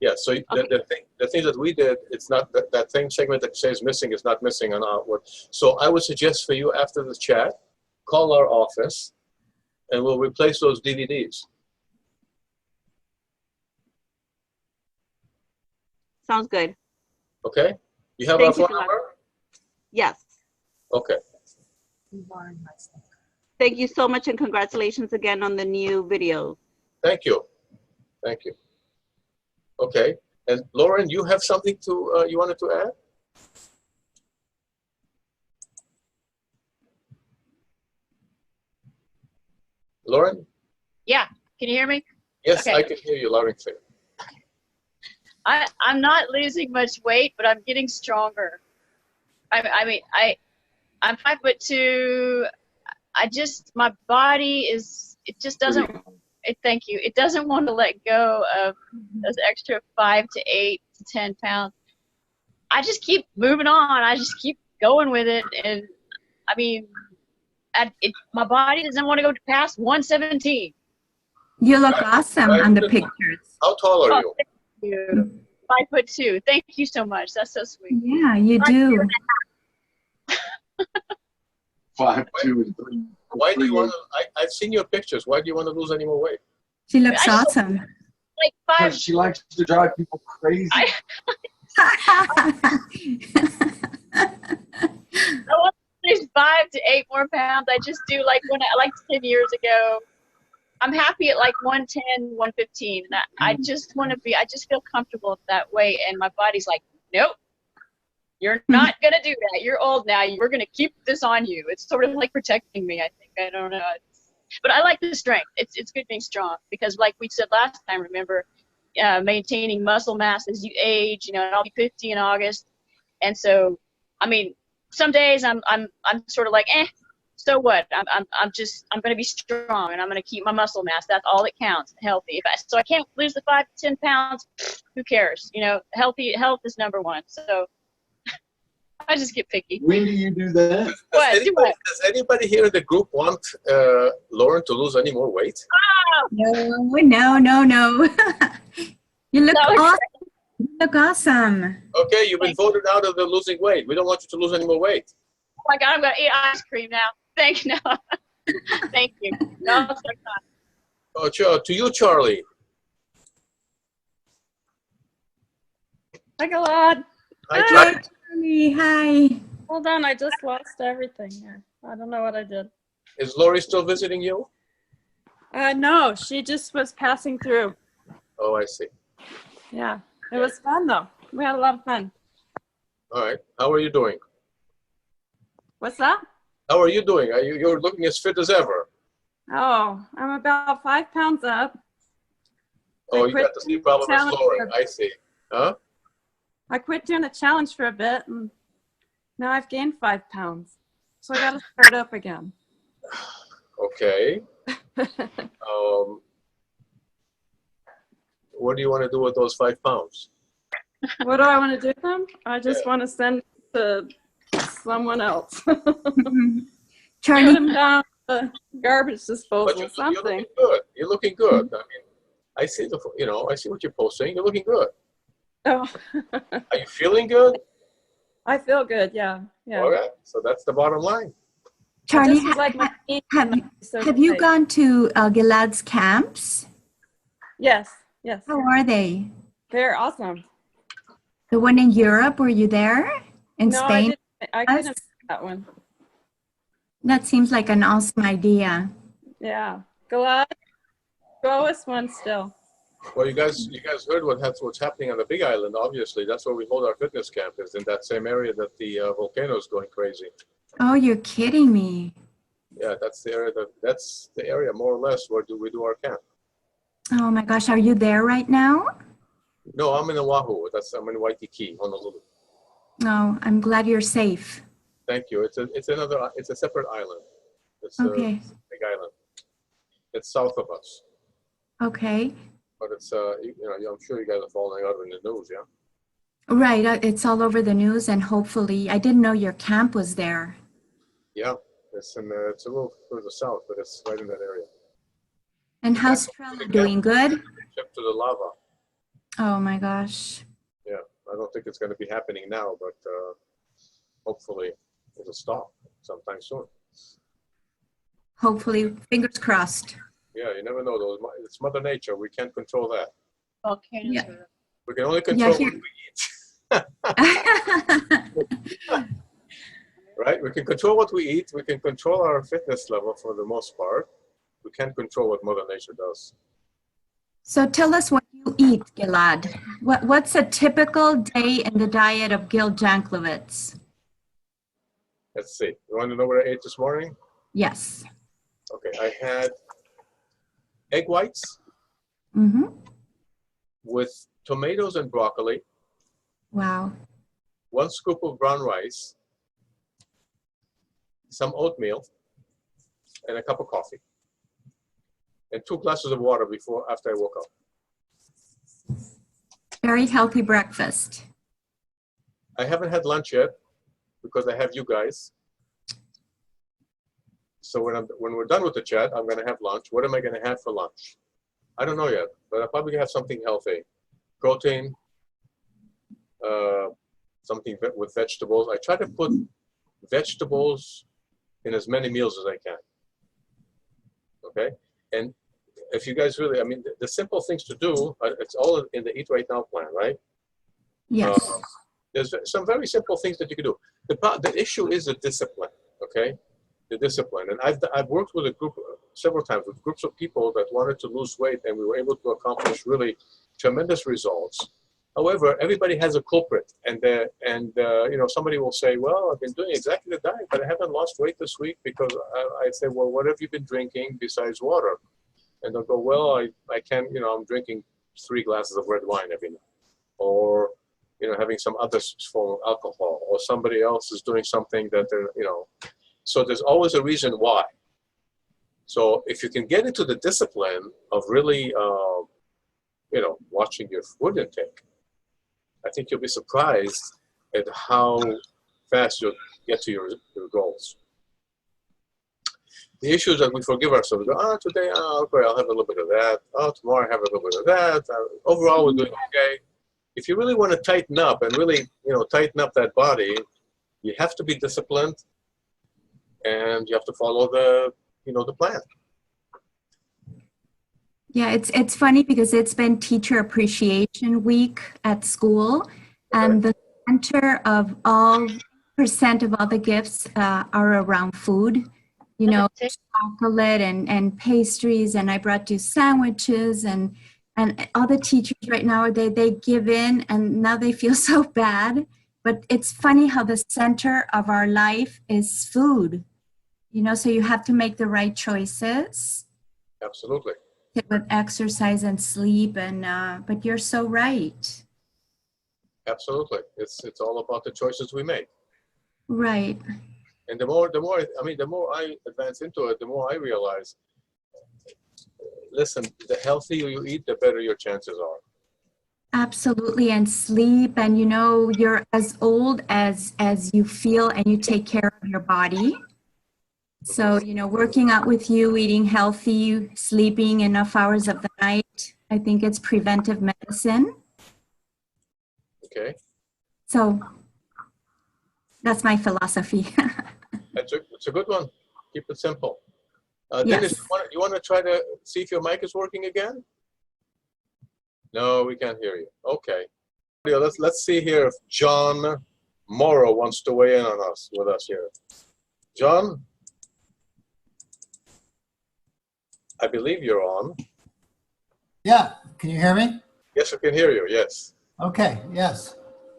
Yeah, so the thing that we did, it's not that same segment that says missing is not missing on our what. So I would suggest for you after the chat, call our office, and we'll replace those DVDs. Sounds good. Okay, you have Thank our you, phone number? Yes. Okay. Thank you so much, and congratulations again on the new video. Thank you. Thank you. Okay, and Lauren, you have something to you wanted to add? Lauren? Yeah, can you hear me? Yes, Okay. I can hear you loud and clear. I'm not losing much weight, but I'm getting stronger. I'm 5'2". My body it just doesn't. Thank you. It doesn't want to let go of those extra 5 to 8 to 10 pounds. I just keep moving on. I just keep going with it, and I mean, my body doesn't want to go past 117. You look awesome on the pictures. How tall are you? Thank you. 5'2". Thank you so much. That's so sweet. Yeah, you do. 5'2" and 3. Why do you want to? I've seen your pictures. Why do you want to lose any more weight? She looks awesome. Like 5. Because she likes to drive people crazy. I want to lose 5 to 8 more pounds. I just do like 10 years ago. I'm happy at like 110, 115. And I just want to be. I just feel comfortable at that weight, and my body's like, nope. You're not going to do that. You're old now. We're going to keep this on you. It's sort of like protecting me, I think. I don't know. But I like the strength. It's good being strong because like we said last time, remember, maintaining muscle mass as you age, and I'll be 50 in August. And so, I mean, some days I'm sort of like, so what? I'm going to be strong, and I'm going to keep my muscle mass. That's all that counts, healthy. So I can't lose the 5 to 10 pounds, who cares? Health is number one. So I just get picky. When do you do that? Does anybody here in the group want Lauren to lose any more weight? Oh! No. You look awesome. You look awesome. Okay, you've been voted out of the losing weight. We don't want you to lose any more weight. Oh my God, I'm going to eat ice cream now. Thank you. Thank you. No, it's so kind. Oh, to you, Charlie. Hi, Gilad. Hi, Charlie. Hi. Hold on, I just lost everything here. I don't know what I did. Is Lori still visiting you? No, she just was passing through. Oh, I see. Yeah, it was fun though. We had a lot of fun. All right. How are you doing? What's that? How are you doing? You're looking as fit as ever. Oh, I'm about 5 pounds up. Oh, you got the same problem as Lori. I see. Huh? I quit doing the challenge for a bit, and now I've gained 5 pounds. So I got to start up again. Okay. What do you want to do with those 5 pounds? What do I want to do with them? I just want to send to someone else. Charlie. Put them down the garbage disposal, You're something. looking good. You're looking good. I mean, I see I see what you're posting. You're looking good. Oh. Are you feeling good? I feel good, yeah. All right. So that's the bottom line. Charlie, have you gone to Gilad's camps? Yes. How are they? They're awesome. The one in Europe, were you there? In Spain? I couldn't make that one. That seems like an awesome idea. Yeah. Gilad, go us one still. Well, you guys heard what's happening on the Big Island. Obviously, that's where we hold our fitness camp. Is in that same area that the volcano is going crazy. Oh, you're kidding me! Yeah, that's the area. That's the area more or less where we do our camp. Oh my gosh, are you there right now? No, I'm in Oahu. I'm in Waikiki, Honolulu. No, I'm glad you're safe. Thank you. It's a separate island. It's Okay. a big island. It's south of us. Okay. But it's I'm sure you guys are following out in the news, yeah. Right. It's all over the news, and hopefully, I didn't know your camp was there. Yeah, it's a little further south, but it's right in that area. And how's Trello doing? Good? Except to the lava. Oh my gosh. Yeah, I don't think it's going to be happening now, but hopefully it'll stop sometime soon. Hopefully, fingers crossed. Yeah, you never know. It's Mother Nature. We can't control that. Volcanoes. Yeah. We can only control what we eat. Right? We can control what we eat. We can control our fitness level for the most part. We can't control what Mother Nature does. So tell us what you eat, Gilad. What's a typical day in the diet of Gil Janklowitz? Let's see. You want to know what I ate this morning? Yes. Okay, I had egg whites with tomatoes and broccoli. Wow. 1 scoop of brown rice, some oatmeal, and a cup of coffee. And 2 glasses of water after I woke up. Very healthy breakfast. I haven't had lunch yet because I have you guys. So when we're done with the chat, I'm going to have lunch. What am I going to have for lunch? I don't know yet, but I'll probably have something healthy. Protein, something with vegetables. I try to put vegetables in as many meals as I can. Okay? And if you guys really, the simple things to do, it's all in the Eat Right Now plan, right? Yes. There's some very simple things that you can do. The issue is the discipline, okay? The discipline. And I've worked with a group several times with groups of people that wanted to lose weight, and we were able to accomplish really tremendous results. However, everybody has a culprit, and somebody will say, well, I've been doing exactly the diet, but I haven't lost weight this week because I say, well, what have you been drinking besides water? And they'll go, well, I can't, I'm drinking 3 glasses of red wine every night, or having some other form of alcohol, or somebody else is doing something that they're, so there's always a reason why. So if you can get into the discipline of really, watching your food intake, I think you'll be surprised at how fast you'll get to your goals. The issue is that we forgive ourselves. We go, today, okay, I'll have a little bit of that. Tomorrow I have a little bit of that. Overall, we're doing okay. If you really want to tighten up and really, tighten up that body, you have to be disciplined, and you have to follow the plan. Yeah, it's funny because it's been Teacher Appreciation Week at school, and the center of % of all the gifts are around food. Chocolate and pastries, and I brought you sandwiches, and all the teachers right now, they give in, and now they feel so bad. But it's funny how the center of our life is food, so you have to make the right choices. Absolutely. With exercise and sleep, but you're so right. Absolutely. It's all about the choices we make. Right. And the more I advance into it, the more I realize, listen, the healthier you eat, the better your chances are. Absolutely. And sleep, and you're as old as you feel, and you take care of your body. So, working out with you, eating healthy, sleeping enough hours of the night, I think it's preventive medicine. Okay. So that's my philosophy. It's a good one. Keep it simple. Yes. Dennis, you want to try to see if your mic is working again? No, we can't hear you. Okay. Let's see here if John Morrow wants to weigh in on with us here. John, I believe you're on. Yeah. Can you hear me? Yes, I can hear you. Yes. Okay. Yes.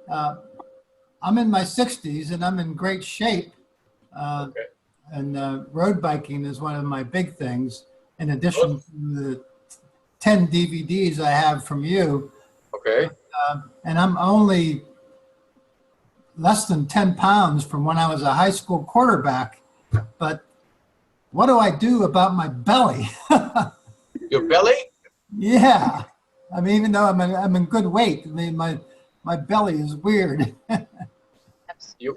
I'm in my 60s and I'm in great shape. Okay. And road biking is one of my big things. In addition to the 10 DVDs I have from you, Okay. And I'm only less than 10 pounds from when I was a high school quarterback. But what do I do about my belly? Your belly? Yeah. I mean, even though I'm in good weight, I mean, my belly is weird. You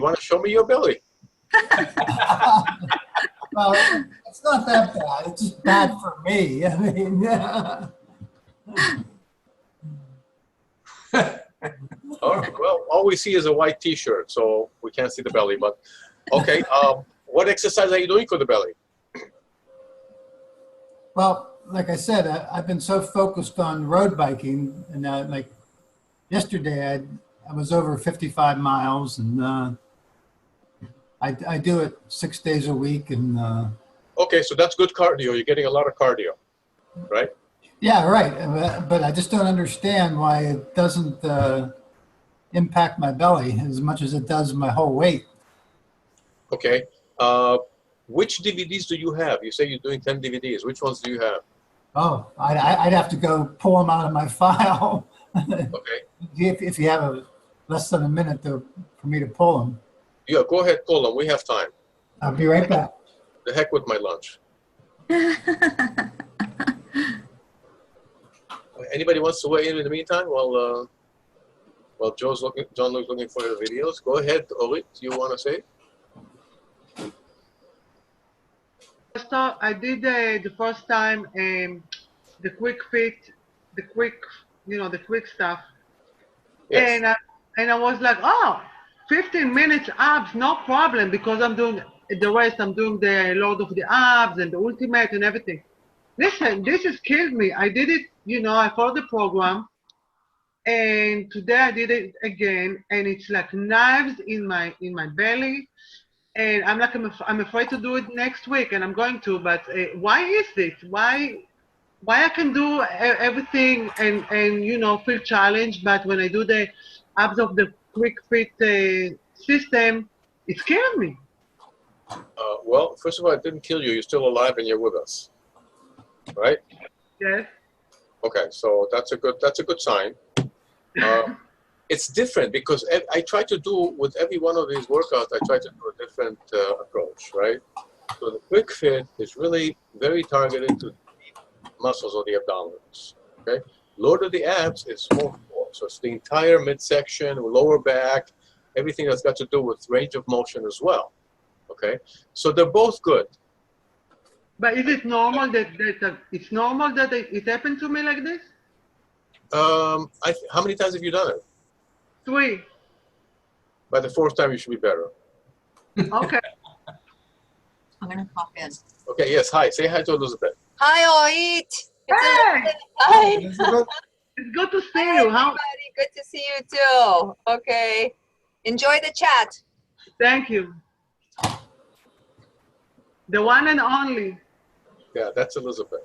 want to show me your belly? Well, it's not that bad. It's just bad for me. I mean, yeah. All right. Well, all we see is a white T-shirt, so we can't see the belly. But okay, what exercise are you doing for the belly? Well, like I said, I've been so focused on road biking, and like yesterday, I was over 55 miles, and I do it 6 days a week, and okay, so that's good cardio. You're getting a lot of cardio, right? yeah, right. But I just don't understand why it doesn't impact my belly as much as it does my whole weight. Okay. Which DVDs do you have? You say you're doing 10 DVDs. Which ones do you have? Oh, I'd have to go pull them out of my file. Okay. If you have less than a minute for me to pull them. Yeah, go ahead, pull them. We have time. I'll be right back. The heck with my lunch. Anybody wants to weigh in the meantime while John's looking for the videos? Go ahead, Orit. You want to say? I did the first time the quick fit, the quick stuff, yes. and I was like, oh, 15 minutes abs, no problem, because I'm doing the rest. I'm doing the load of the abs and the ultimate and everything. Listen, this has killed me. I did it, I followed the program, and today I did it again, and it's like knives in my belly. And I'm like, I'm afraid to do it next week, and I'm going to. But why is this? Why I can do everything and feel challenged, but when I do the abs of the quick fit system, it's killing me. Well, first of all, it didn't kill you. You're still alive and you're with us, right? Yes. Okay, so that's a good sign. It's different because I try to do with every one of these workouts. I try to do a different approach, right? So the quick fit is really very targeted to the muscles of the abdominals. Okay, load of the abs is more, so it's the entire midsection, lower back, everything that's got to do with range of motion as well. Okay, so they're both good. But is it normal that it's normal that it happened to me like this? How many times have you done it? 3. By the 4th time, you should be better. Okay. I'm gonna pop in. Okay. Yes. Hi. Say hi to Elizabeth. Hi, Oit. Hey. Hi. Elizabeth. It's good to see Hi, you. How? everybody. Good to see you too. Okay. Enjoy the chat. Thank you. The one and only. Yeah, that's Elizabeth.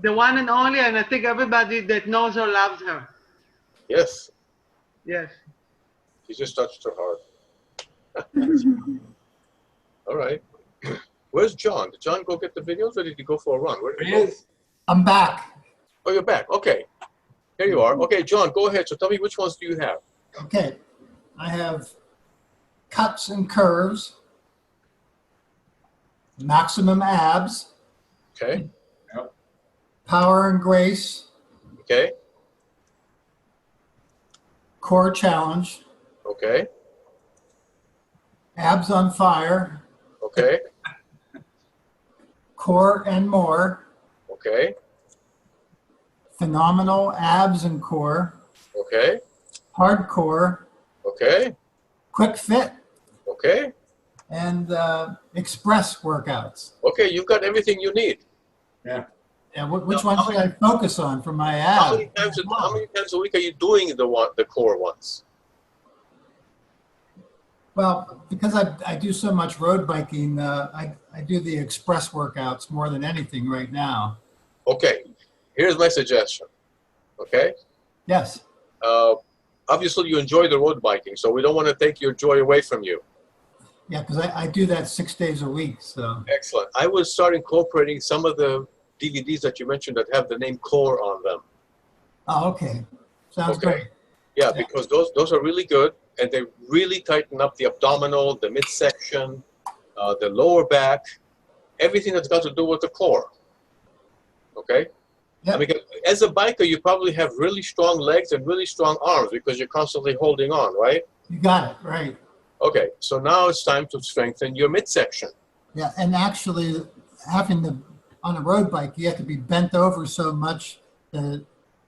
The one and only, and I think everybody that knows her loves her. Yes. Yes. She just touched her heart. All right. Where's John? Did John go get the videos or did he go for a run? Where did he go? I'm back. Oh, you're back. Okay. Here you are. Okay, John, go ahead. So tell me, which ones do you have? Okay. I have cuts and curves, maximum abs, Okay. power and grace, Okay. core challenge, Okay. abs on fire, Okay. core and more, Okay. phenomenal abs and core, Okay. hardcore, Okay. quick fit, Okay. and express workouts. Okay, you've got everything you need. Yeah. Yeah, which one should I focus on for my How abs? many times a week are you doing the core ones? Well, because I do so much road biking, I do the express workouts more than anything right now. Okay, here's my suggestion. Okay? Yes. Obviously, you enjoy the road biking, so we don't want to take your joy away from you. Yeah, because I do that 6 days a week. So Excellent. I would start incorporating some of the DVDs that you mentioned that have the name Core on them. Oh, okay. Sounds great. Yeah, because those are really good, and they really tighten up the abdominal, the midsection, the lower back, everything that's got to do with the core. Okay? Yep. I mean, as a biker, you probably have really strong legs and really strong arms because you're constantly holding on, right? You got it, right. Okay, so now it's time to strengthen your midsection. Yeah, and actually having on a road bike, you have to be bent over so much that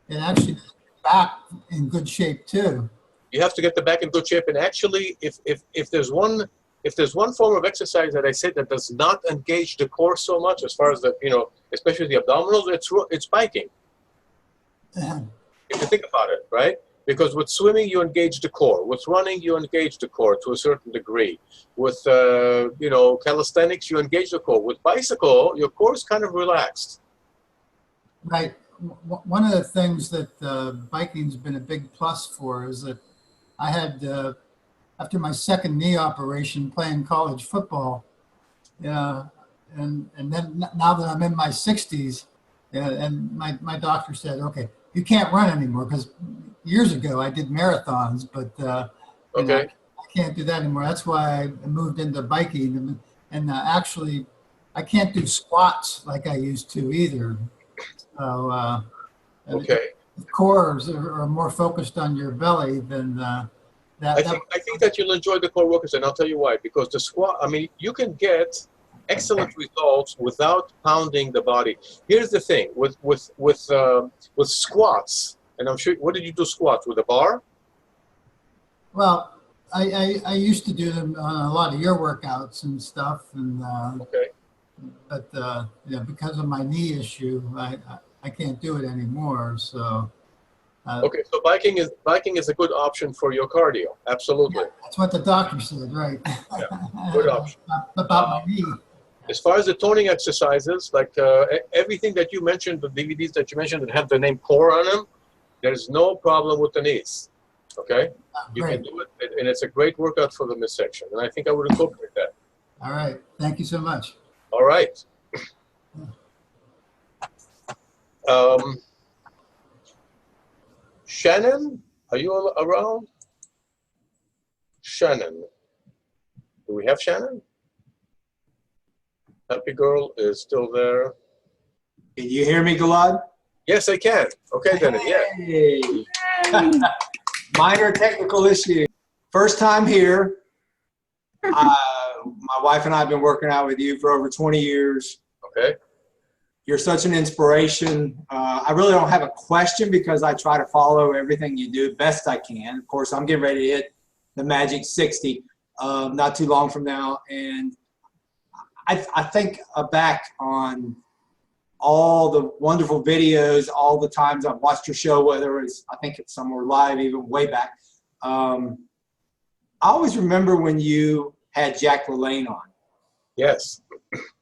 it actually gets your back in good shape too. You have to get the back in good shape, and actually, if there's one form of exercise that I said that does not engage the core so much, as far as the especially the abdominals, it's biking. Yeah. If you think about it, right? Because with swimming, you engage the core. With running, you engage the core to a certain degree. With calisthenics, you engage the core. With bicycle, your core is kind of relaxed. Right. One of the things that biking's been a big plus for is that I had, after my second knee operation playing college football, and then now that I'm in my 60s, and my doctor said, okay, you can't run anymore, because years ago I did marathons, but I can't do that anymore. That's why I moved into biking, and actually I can't do squats like I used to either. So cores are more focused on your belly than that. I think that you'll enjoy the core workouts, and I'll tell you why. Because the squat, I mean, you can get excellent results without pounding the body. Here's the thing with squats, and I'm sure. What did you do squats with a bar? Well, I used to do them on a lot of your workouts and stuff, and but because of my knee issue, I can't do it anymore. So. Okay, so biking is a good option for your cardio. Absolutely. Yeah, that's what the doctor said, right? Yeah, good option. About my knee. As far as the toning exercises, like everything that you mentioned, the DVDs that you mentioned that have the name core on them, there's no problem with the knees. Okay, you can do it, and it's a great workout for the midsection. And I think I would incorporate that. All right, thank you so much. All right. Shannon, are you around? Shannon. Do we have Shannon? Happy Girl is still there. Can you hear me, Gilad? Yes, I can. Okay, then. Hey. Minor technical issue. First time here. My wife and I have been working out with you for over 20 years. Okay. You're such an inspiration. I really don't have a question because I try to follow everything you do best I can. Of course, I'm getting ready to hit the magic 60 not too long from now. And I think back on all the wonderful videos, all the times I've watched your show, whether it's, I think it's somewhere live, even way back. I always remember when you had Jack LaLanne on. Yes.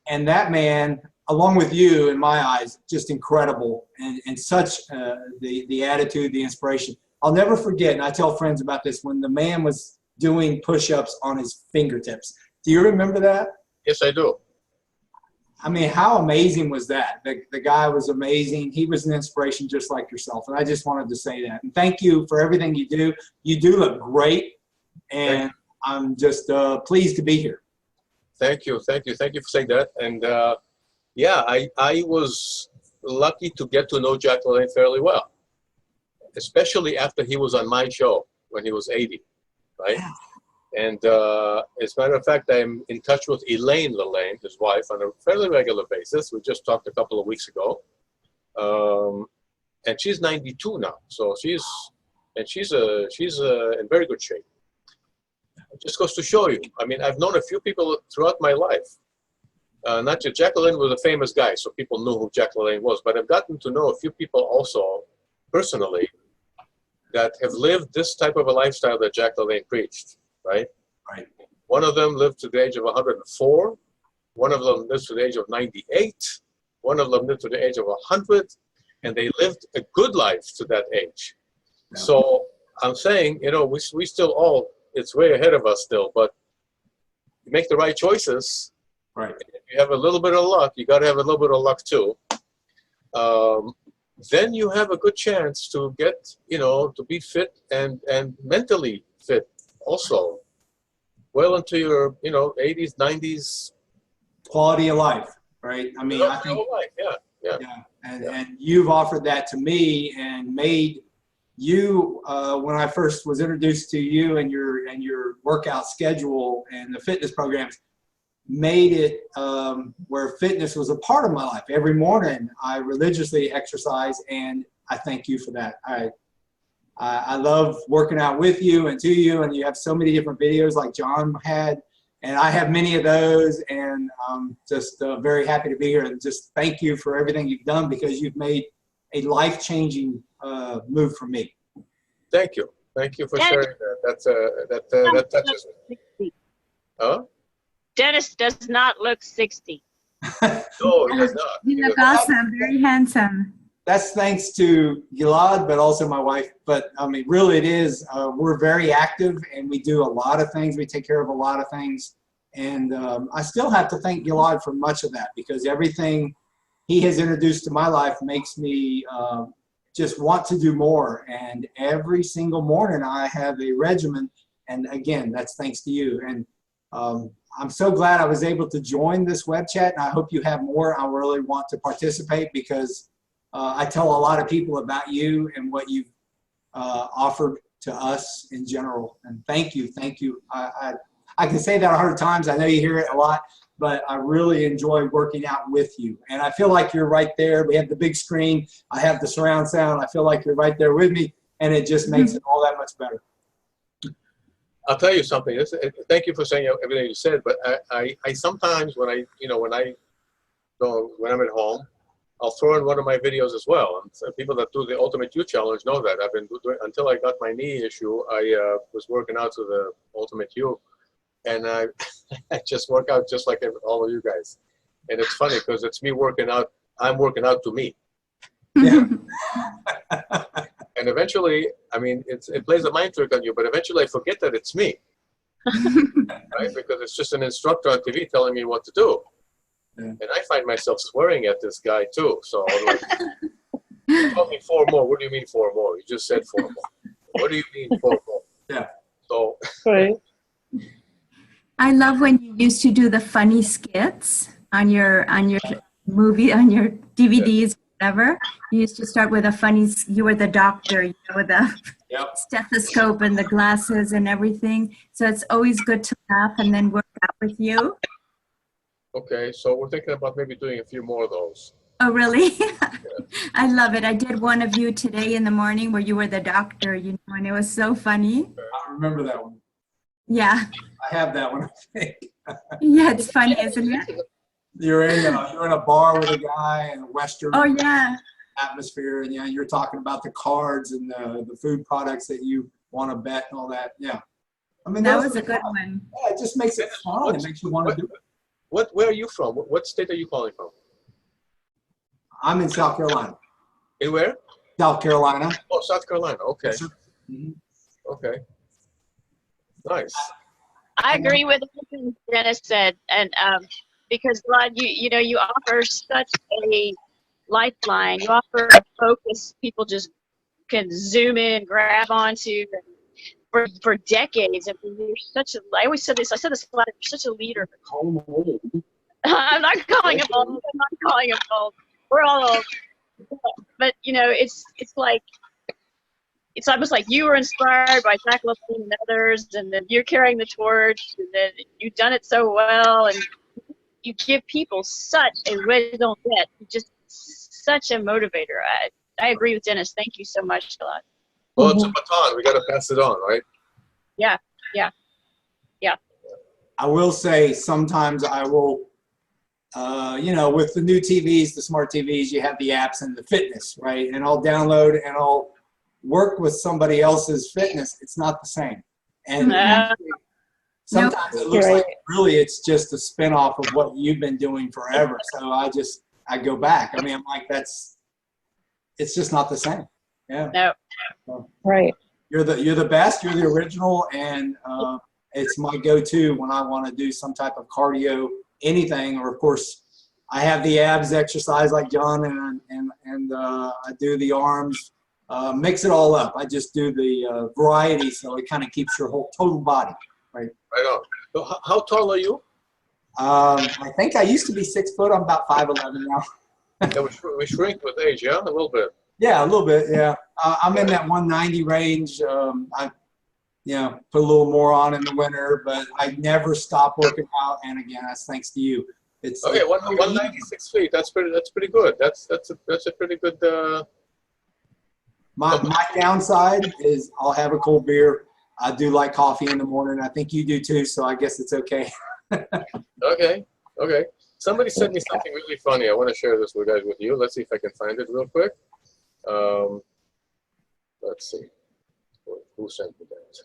And that man, along with you, in my eyes, just incredible, and such the attitude, the inspiration. I'll never forget, and I tell friends about this, when the man was doing push-ups on his fingertips. Do you remember that? Yes, I do. I mean, how amazing was that? The guy was amazing. He was an inspiration just like yourself, and I just wanted to say that. And thank you for everything you do. You do look great, and I'm just pleased to be here. Thank you. Thank you. Thank you for saying that. And yeah, I was lucky to get to know Jack LaLanne fairly well, especially after he was on my show when he was 80, right? Yeah. And as a matter of fact, I'm in touch with Elaine LaLanne, his wife, on a fairly regular basis. We just talked a couple of weeks ago. And she's 92 now, so she's in very good shape. It just goes to show you. I mean, I've known a few people throughout my life. Not just Jack LaLanne was a famous guy, so people knew who Jack LaLanne was. But I've gotten to know a few people also, personally, that have lived this type of a lifestyle that Jack LaLanne preached, right? Right. One of them lived to the age of 104. One of them lived to the age of 98. One of them lived to the age of 100. And they lived a good life to that age. Yeah. So I'm saying, you know, we still all, it's way ahead of us still, but you make the right choices. Right. If you have a little bit of luck, you got to have a little bit of luck too. then you have a good chance to get, you know, to be fit and mentally fit also, well into your, you know, 80s, 90s. Quality of life, right? I mean, I think, life, yeah. And you've offered that to me and made you, when I first was introduced to you and your workout schedule and the fitness programs, made it where fitness was a part of my life. Every morning I religiously exercise, and I thank you for that. I love working out with you and to you, and you have so many different videos like John had, and I have many of those, and I'm just very happy to be here, and just thank you for everything you've done, because you've made a life-changing move for me. Thank you for sharing that. That touches me. Huh? Dennis does not look 60. No, he does not. You look awesome, very handsome. That's thanks to Gilad, but also my wife. But I mean, really it is, we're very active and we do a lot of things. We take care of a lot of things. And I still have to thank Gilad for much of that, because everything he has introduced to my life makes me just want to do more. And every single morning I have a regimen. And again, that's thanks to you. And I'm so glad I was able to join this web chat, and I hope you have more. I really want to participate, because I tell a lot of people about you and what you've offered to us in general. And thank you. I can say that 100 times. I know you hear it a lot, but I really enjoy working out with you. And I feel like you're right there. We have the big screen. I have the surround sound. I feel like you're right there with me, and it just makes it all that much better. I'll tell you something. Thank you for saying everything you said. But I sometimes when I'm at home, I'll throw in one of my videos as well. And so people that do the Ultimate You Challenge know that I've been doing, until I got my knee issue. I was working out to the Ultimate You, and I just work out just like all of you guys. And it's funny because it's me working out. I'm working out to me. Yeah. And eventually, I mean, it plays a mind trick on you, but eventually I forget that it's me, right? Because it's just an instructor on TV telling me what to do. Yeah. And I find myself swearing at this guy too. So I'm like, you told me 4 more. What do you mean 4 more? You just said 4 more. What do you mean 4 more? Yeah. So. Right. I love when you used to do the funny skits on your movie, on your DVDs. Whatever. You used to start with a funny, you were the doctor, you know, with a stethoscope and the glasses and everything. So it's always good to laugh and then work out with you. Okay, so we're thinking about maybe doing a few more of those. Oh, really? I love it. I did one of you today in the morning where you were the doctor, you know, and it was so funny. I remember that one. Yeah. I have that one, I think. Yeah, it's funny, isn't it? You're in a bar with a guy in a Western atmosphere, and you're talking about the cards and the food products that you want to bet and all that. Yeah, I mean that was a good one. Yeah, it just makes it fun. It makes you want to do it. Where are you from? What state are you calling from? I'm in South Carolina. In where? South Carolina. Oh, South Carolina. Okay. Mm-hmm. Okay. Nice. I agree with everything Dennis said, and because Gilad, you offer such a lifeline. You offer a focus people just can zoom in, grab onto for decades. And you're such a. I always said this. I said this a lot. You're such a leader. I'm not calling him old. I'm not calling him old. We're all old. But it's like. It's almost like you were inspired by Jack LaFleur and others, and then you're carrying the torch, and then you've done it so well, and you give people such a raison d'être, just such a motivator. I agree with Dennis. Thank you so much, Gilad. Well, it's a baton. We got to pass it on, right? Yeah. I will say sometimes I will, with the new TVs, the smart TVs, you have the apps and the fitness, right? And I'll download and I'll work with somebody else's fitness. It's not the same. And sometimes it looks like really it's just a spin-off of what you've been doing forever. So I go back. I mean, I'm like, it's just not the same. Yeah. No. So, right. You're the best. You're the original, and it's my go-to when I want to do some type of cardio, anything, or of course, I have the abs exercise like John, and I do the arms. Mix it all up. I just do the variety, so it kind of keeps your whole total body, right? Right on. So how tall are you? I think I used to be 6 foot. I'm about 5'11" now. Yeah, we shrink with age, yeah, a little bit. Yeah, a little bit. Yeah, I'm in that 190 range. I, put a little more on in the winter, but I never stop working out. And again, that's thanks to you. It's okay. 196 feet. That's pretty good. That's a pretty good. My downside is I'll have a cold beer. I do like coffee in the morning. I think you do too, so I guess it's okay. Okay. Somebody sent me something really funny. I want to share this with you. Let's see if I can find it real quick. Let's see. Who sent me that?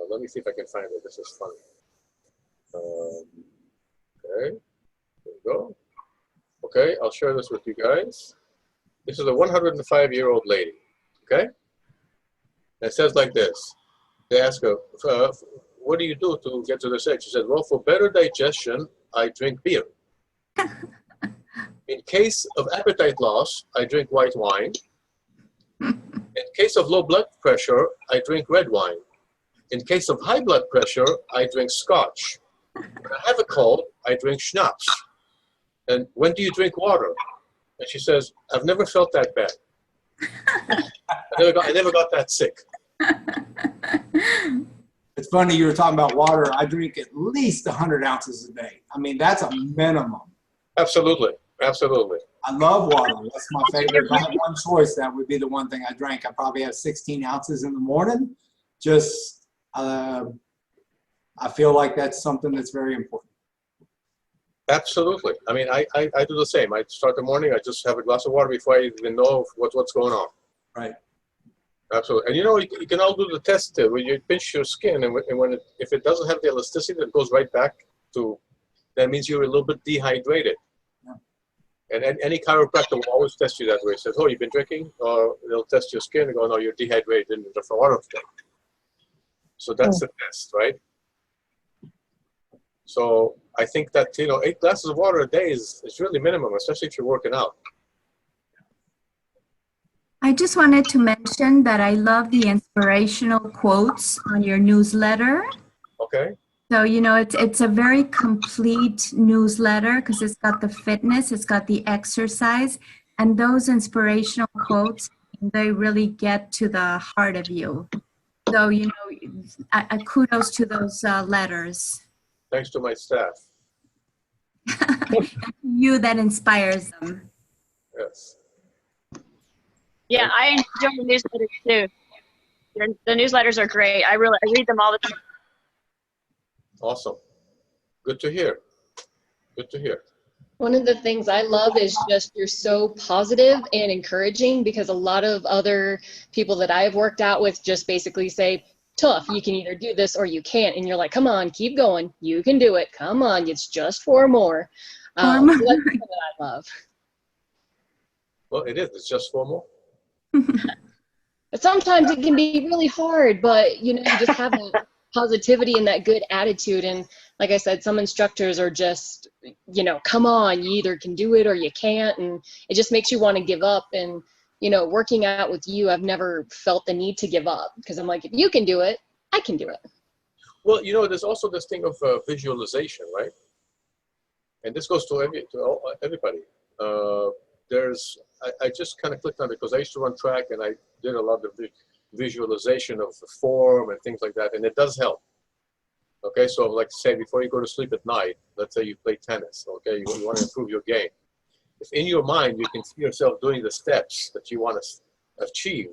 Let me see if I can find it. This is funny. Okay. There we go. Okay, I'll share this with you guys. This is a 105-year-old lady. Okay? It says like this. They ask her, what do you do to get to this age? She said, well, for better digestion, I drink beer. In case of appetite loss, I drink white wine. In case of low blood pressure, I drink red wine. In case of high blood pressure, I drink scotch. When I have a cold, I drink schnapps. And when do you drink water? And she says, I've never felt that bad. I never got that sick. It's funny you were talking about water. I drink at least 100 ounces a day. I mean, that's a minimum. Absolutely. I love water. That's my favorite. If I had one choice, that would be the one thing I drank. I probably have 16 ounces in the morning. Just, I feel like that's something that's very important. Absolutely. I mean, I do the same. I start the morning, I just have a glass of water before I even know what's going on. Right. Absolutely. And you can all do the test where you pinch your skin, and if it doesn't have the elasticity, it goes right back to, that means you're a little bit dehydrated. Yeah. And any chiropractor will always test you that way. He says, oh, you've been drinking? Or they'll test your skin and go, no, you're dehydrated in the water today. So that's the test, right? So I think that, 8 glasses of water a day is really minimum, especially if you're working out. I just wanted to mention that I love the inspirational quotes on your newsletter. Okay. So, it's a very complete newsletter because it's got the fitness, it's got the exercise, and those inspirational quotes, they really get to the heart of you. So, kudos to those letters. Thanks to my staff. You that inspires them. Yes. Yeah, I enjoy the newsletters too. The newsletters are great. I read them all the time. Awesome. Good to hear. One of the things I love is just you're so positive and encouraging, because a lot of other people that I've worked out with just basically say, tough, you can either do this or you can't. And you're like, come on, keep going. You can do it. Come on, it's just 4 more. So that's something that I love. Well, it is. It's just 4 more. But sometimes it can be really hard, but you just have that positivity and that good attitude. And like I said, some instructors are just, come on, you either can do it or you can't. And it just makes you want to give up. And, working out with you, I've never felt the need to give up, because I'm like, if you can do it, I can do it. Well, there's also this thing of visualization, right? And this goes to everybody. I just kind of clicked on it because I used to run track, and I did a lot of visualization of the form and things like that, and it does help. Okay, so like I say, before you go to sleep at night, let's say you play tennis, okay, you want to improve your game. If in your mind you can see yourself doing the steps that you want to achieve,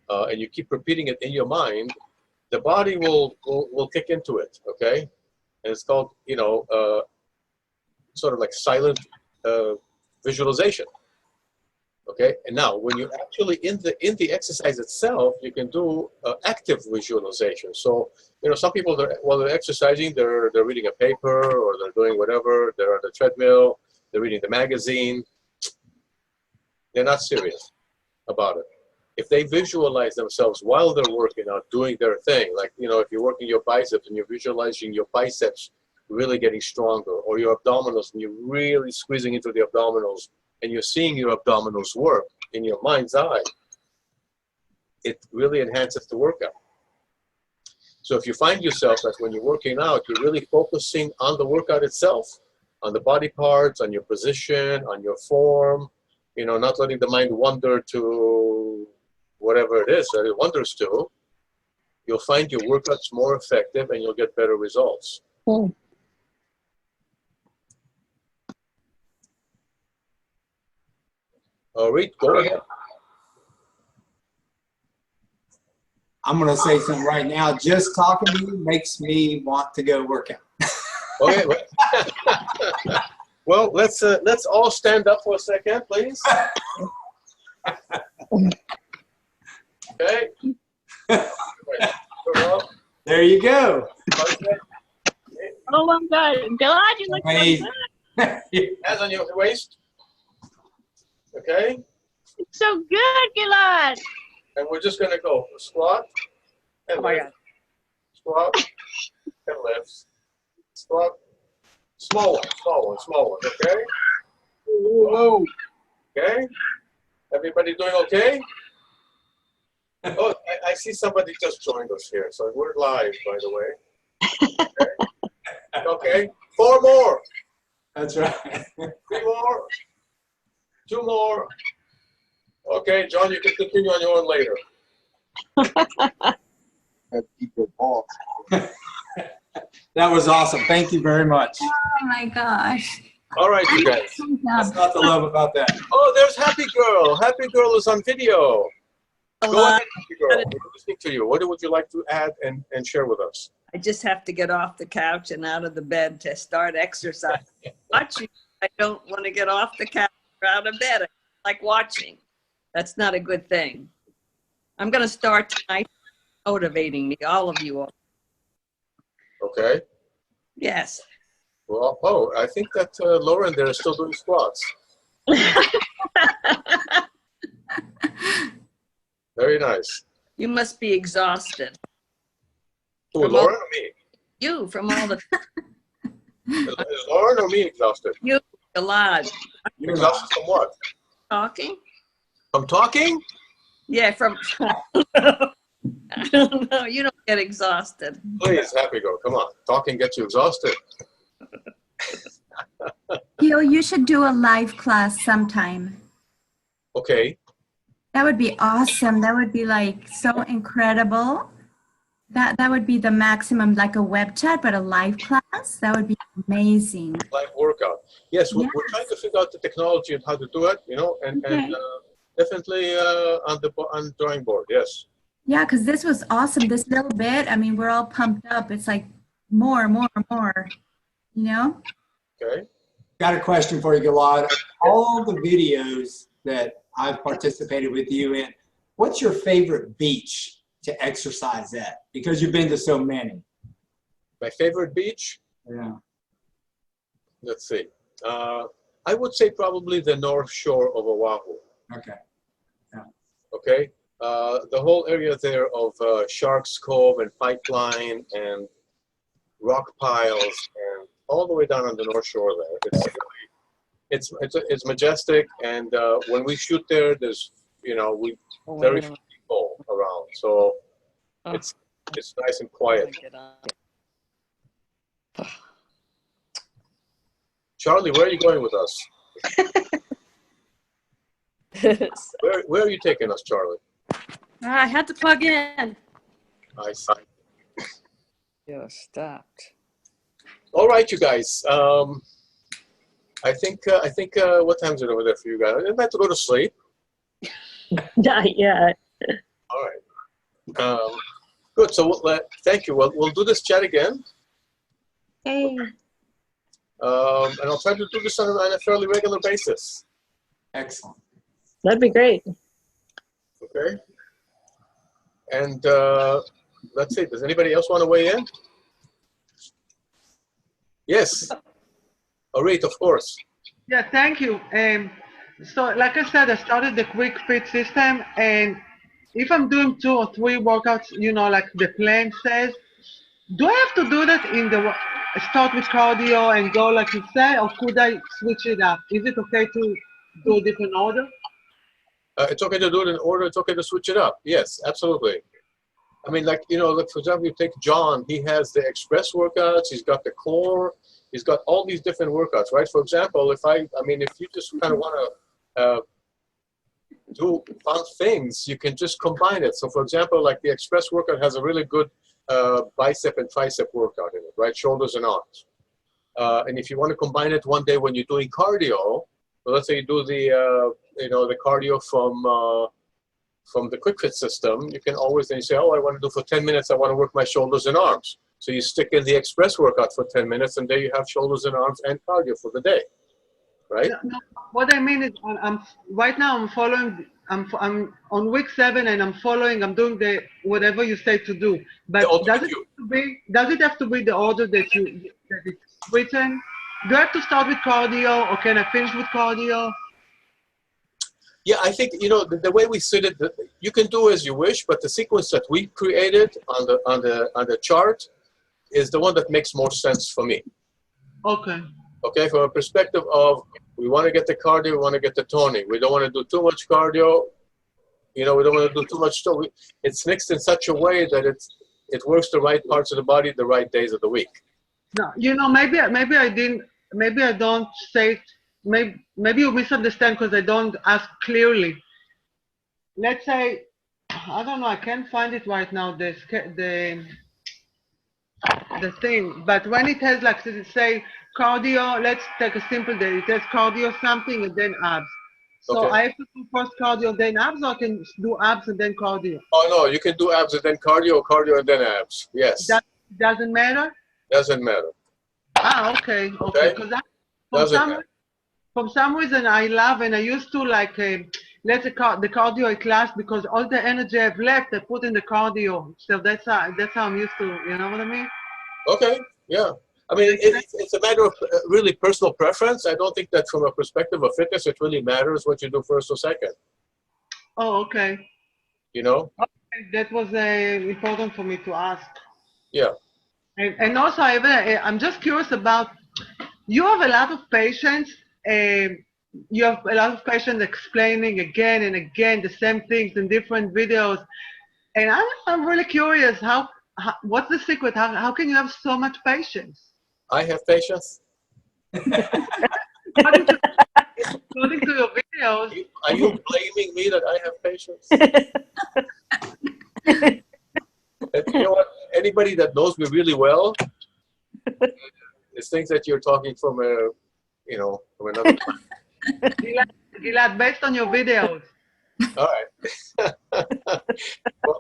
and you keep repeating it in your mind, the body will kick into it, okay? And it's called, sort of like silent visualization. Okay, and now when you're actually in the exercise itself, you can do active visualization. So some people, while they're exercising, they're reading a paper, or they're doing whatever. They're on the treadmill. They're reading the magazine. They're not serious about it. If they visualize themselves while they're working out, doing their thing, like if you're working your biceps and you're visualizing your biceps really getting stronger, or your abdominals, and you're really squeezing into the abdominals, and you're seeing your abdominals work in your mind's eye, it really enhances the workout. So if you find yourself that when you're working out, you're really focusing on the workout itself, on the body parts, on your position, on your form, you know, not letting the mind wander to whatever it is that it wanders to, you'll find your workouts more effective and you'll get better results. Hmm. Righ, go ahead. I'm going to say something right now. Just talking to you makes me want to go work out. Okay. Well, let's all stand up for a second, please. Okay. There you go. Oh, I'm good. Gilad, you look so good. Hands on your waist. Okay. It's so good, Gilad. And we're just gonna go squat and lift. Squat and lift. Squat. Small one. Okay. Whoa. Okay. Everybody doing okay? Oh, I see somebody just joined us here, so we're live, by the way. Okay. Okay. 4 more. That's right. 3 more. 2 more. Okay, John, you can continue on your own later. That was awesome. Thank you very much. Oh my gosh. All right, you guys. That's not the love about that. Oh, there's Happy Girl. Happy Girl is on video. Go ahead, Happy Girl. We're listening to you. What would you like to add and share with us? I just have to get off the couch and out of the bed to start exercising. Watching, I don't want to get off the couch or out of bed. I like watching. That's not a good thing. I'm going to start tonight motivating me, all of you all. Okay. Yes. Well, oh, I think that Lauren there is still doing squats. Very nice. You must be exhausted. Who, Lauren or me? You, from all the... Is Lauren or me exhausted? You, Gilad. You're exhausted from what? Talking? From talking? Yeah, from... I don't know. You don't get exhausted. Please, Happy Girl, come on. Talking gets you exhausted. Gil, you should do a live class sometime. Okay. That would be awesome. That would be like so incredible. That would be the maximum, like a web chat, but a live class. That would be amazing. Live workout. Yes, we're trying to figure out the technology and how to do it, you know, and definitely on the drawing board, yes. Yeah, because this was awesome. This little bit, I mean, we're all pumped up. It's like more, you know? Okay. Got a question for you, Gilad. All the videos that I've participated with you in, what's your favorite beach to exercise at? Because you've been to so many. My favorite beach? Yeah. Let's see. I would say probably the North Shore of Oahu. Okay. Yeah. Okay. The whole area there of Sharks Cove and Pipeline and rock piles and all the way down on the North Shore there. It's majestic, and when we shoot there, there's very few people around, so it's nice and quiet. Charlie, where are you going with us? Where are you taking us, Charlie? I had to plug in. I see. Yeah, stopped. All right, you guys. I think what time is it over there for you guys? I'm about to go to sleep. Not yet. All right. Good. So thank you. We'll do this chat again. Hey. And I'll try to do this on a fairly regular basis. Excellent. That'd be great. Okay. And let's see. Does anybody else want to weigh in? Yes. Righ, of course. Yeah, thank you. So like I said, I started the quick fit system, and if I'm doing 2 or 3 workouts, like the plan says, do I have to do that start with cardio and go like you say, or could I switch it up? Is it okay to do a different order? It's okay to do it in order. It's okay to switch it up. Yes, absolutely. I mean, like, you know, like for example, you take John, he has the express workouts, he's got the core, he's got all these different workouts, right? For example, if you just kind of want to do fun things, you can just combine it. So for example, like the express workout has a really good bicep and tricep workout in it, right? Shoulders and arms. And if you want to combine it one day when you're doing cardio, well, let's say you do the, the cardio from the Quick Fit system, you can always then say, oh, I want to do for 10 minutes, I want to work my shoulders and arms. So you stick in the express workout for 10 minutes, and there you have shoulders and arms and cardio for the day, right? No, what I mean is, right now I'm following. I'm on week 7, and I'm doing the whatever you say to do. But does it have to be the order that it's written? Do I have to start with cardio, or can I finish with cardio? Yeah, I think, the way we sit it, you can do as you wish, but the sequence that we created on the chart is the one that makes more sense for me. Okay. Okay, from a perspective of, we want to get the cardio, we want to get the toning. We don't want to do too much cardio. We don't want to do too much tone. It's mixed in such a way that it works the right parts of the body, the right days of the week. No, maybe I don't say it. Maybe you misunderstand because I don't ask clearly. Let's say, I don't know, I can't find it right now, the thing, but when it has like, say, cardio, let's take a simple day, it has cardio something and then abs. So Okay. I have to do first cardio, then abs, or I can do abs and then cardio? Oh, no, you can do abs and then cardio, cardio and then abs, yes. That doesn't matter? Doesn't matter. Ah, okay. Because for some reason I love, and I used to like let the cardio at last, because all the energy I've left I put in the cardio. So that's how I'm used to. You know what I mean? Okay. Yeah. I mean, it's a matter of really personal preference. I don't think that from a perspective of fitness, it really matters what you do first or second. Oh, okay. Okay, that was important for me to ask. Yeah. And also, I'm just curious about. You have a lot of patients. You have a lot of patients explaining again and again the same things in different videos, and I'm really curious what's the secret? How can you have so much patience? I have patience. According to your videos. Are you blaming me that I have patience? And you know what? Anybody that knows me really well, it thinks that you're talking from from another time. Gilad, based on your videos. All right. Well,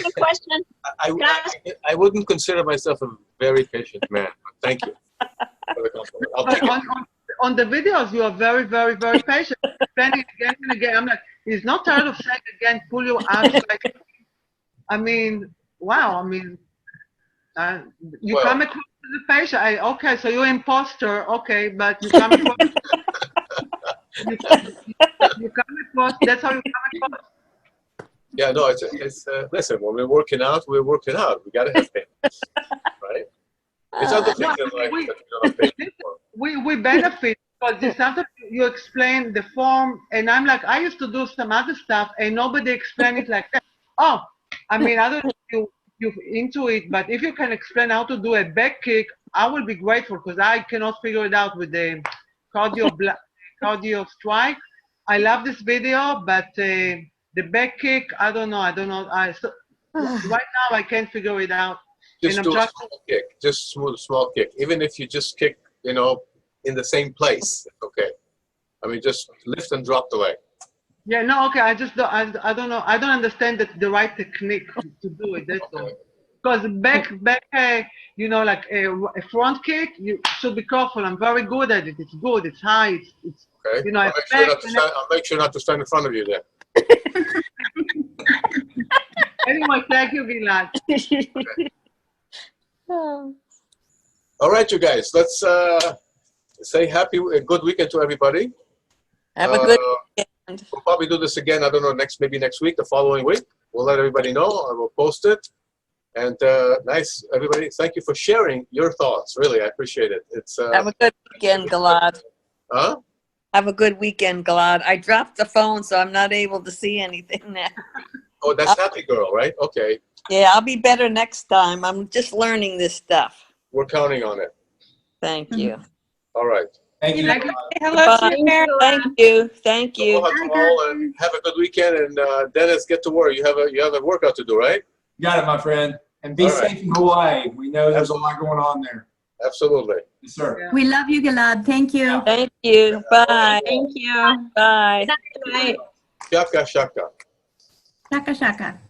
Good question. I wouldn't consider myself a very patient man, but thank you for the compliment. I'll take it. On the videos, you are very, very, very patient. Explaining again and again. I'm like, he's not tired of saying again, pull your abs. I mean, wow. I mean, you come across as a patient. Okay, so you're an imposter. Okay, but you come across. you come across. That's how you come across. Yeah, no, it's listen, when we're working out, we're working out. We gotta have patience, right? It's other things in life that we don't have patience for. We benefit because sometimes you explain the form, and I'm like, I used to do some other stuff, and nobody explained it like that. Oh, I mean, I don't know if you're into it, but if you can explain how to do a back kick, I will be grateful, because I cannot figure it out with the cardio strike. I love this video, but the back kick, I don't know. Right now, I can't figure it out. Just do a small kick. Just small kick. Even if you just kick, in the same place, okay. I mean, just lift and drop the leg. Yeah, no, okay. I just don't. I don't know. I don't understand the right technique to do it. That's all. Because back, like a front kick, you should be careful. I'm very good at it. It's good. It's high. It's okay. I'll make sure not to stand in front of you then. Anyway, thank you, Gilad. Okay. All right, you guys. Let's say a good weekend to everybody. Have a good weekend. We'll probably do this again. I don't know. Maybe next week, the following week. We'll let everybody know. I will post it. And nice, everybody. Thank you for sharing your thoughts. Really, I appreciate it. It's Have a good weekend, Gilad. Huh? Have a good weekend, Gilad. I dropped the phone, so I'm not able to see anything now. Oh, that's Happy Girl, right? Okay. Yeah, I'll be better next time. I'm just learning this stuff. We're counting on it. Thank you. All right. Thank you. Hello, Thank you. Thank you. Aloha to all, and have a good weekend. And Dennis, get to work. You have a workout to do, right? Got it, my friend. And be safe in Hawaii. We know there's a lot going on there. Absolutely. Yes, sir. We love you, Gilad. Thank you. Thank you. Bye. Thank you. Bye. Good night. Shaka, shaka. Shaka, shaka.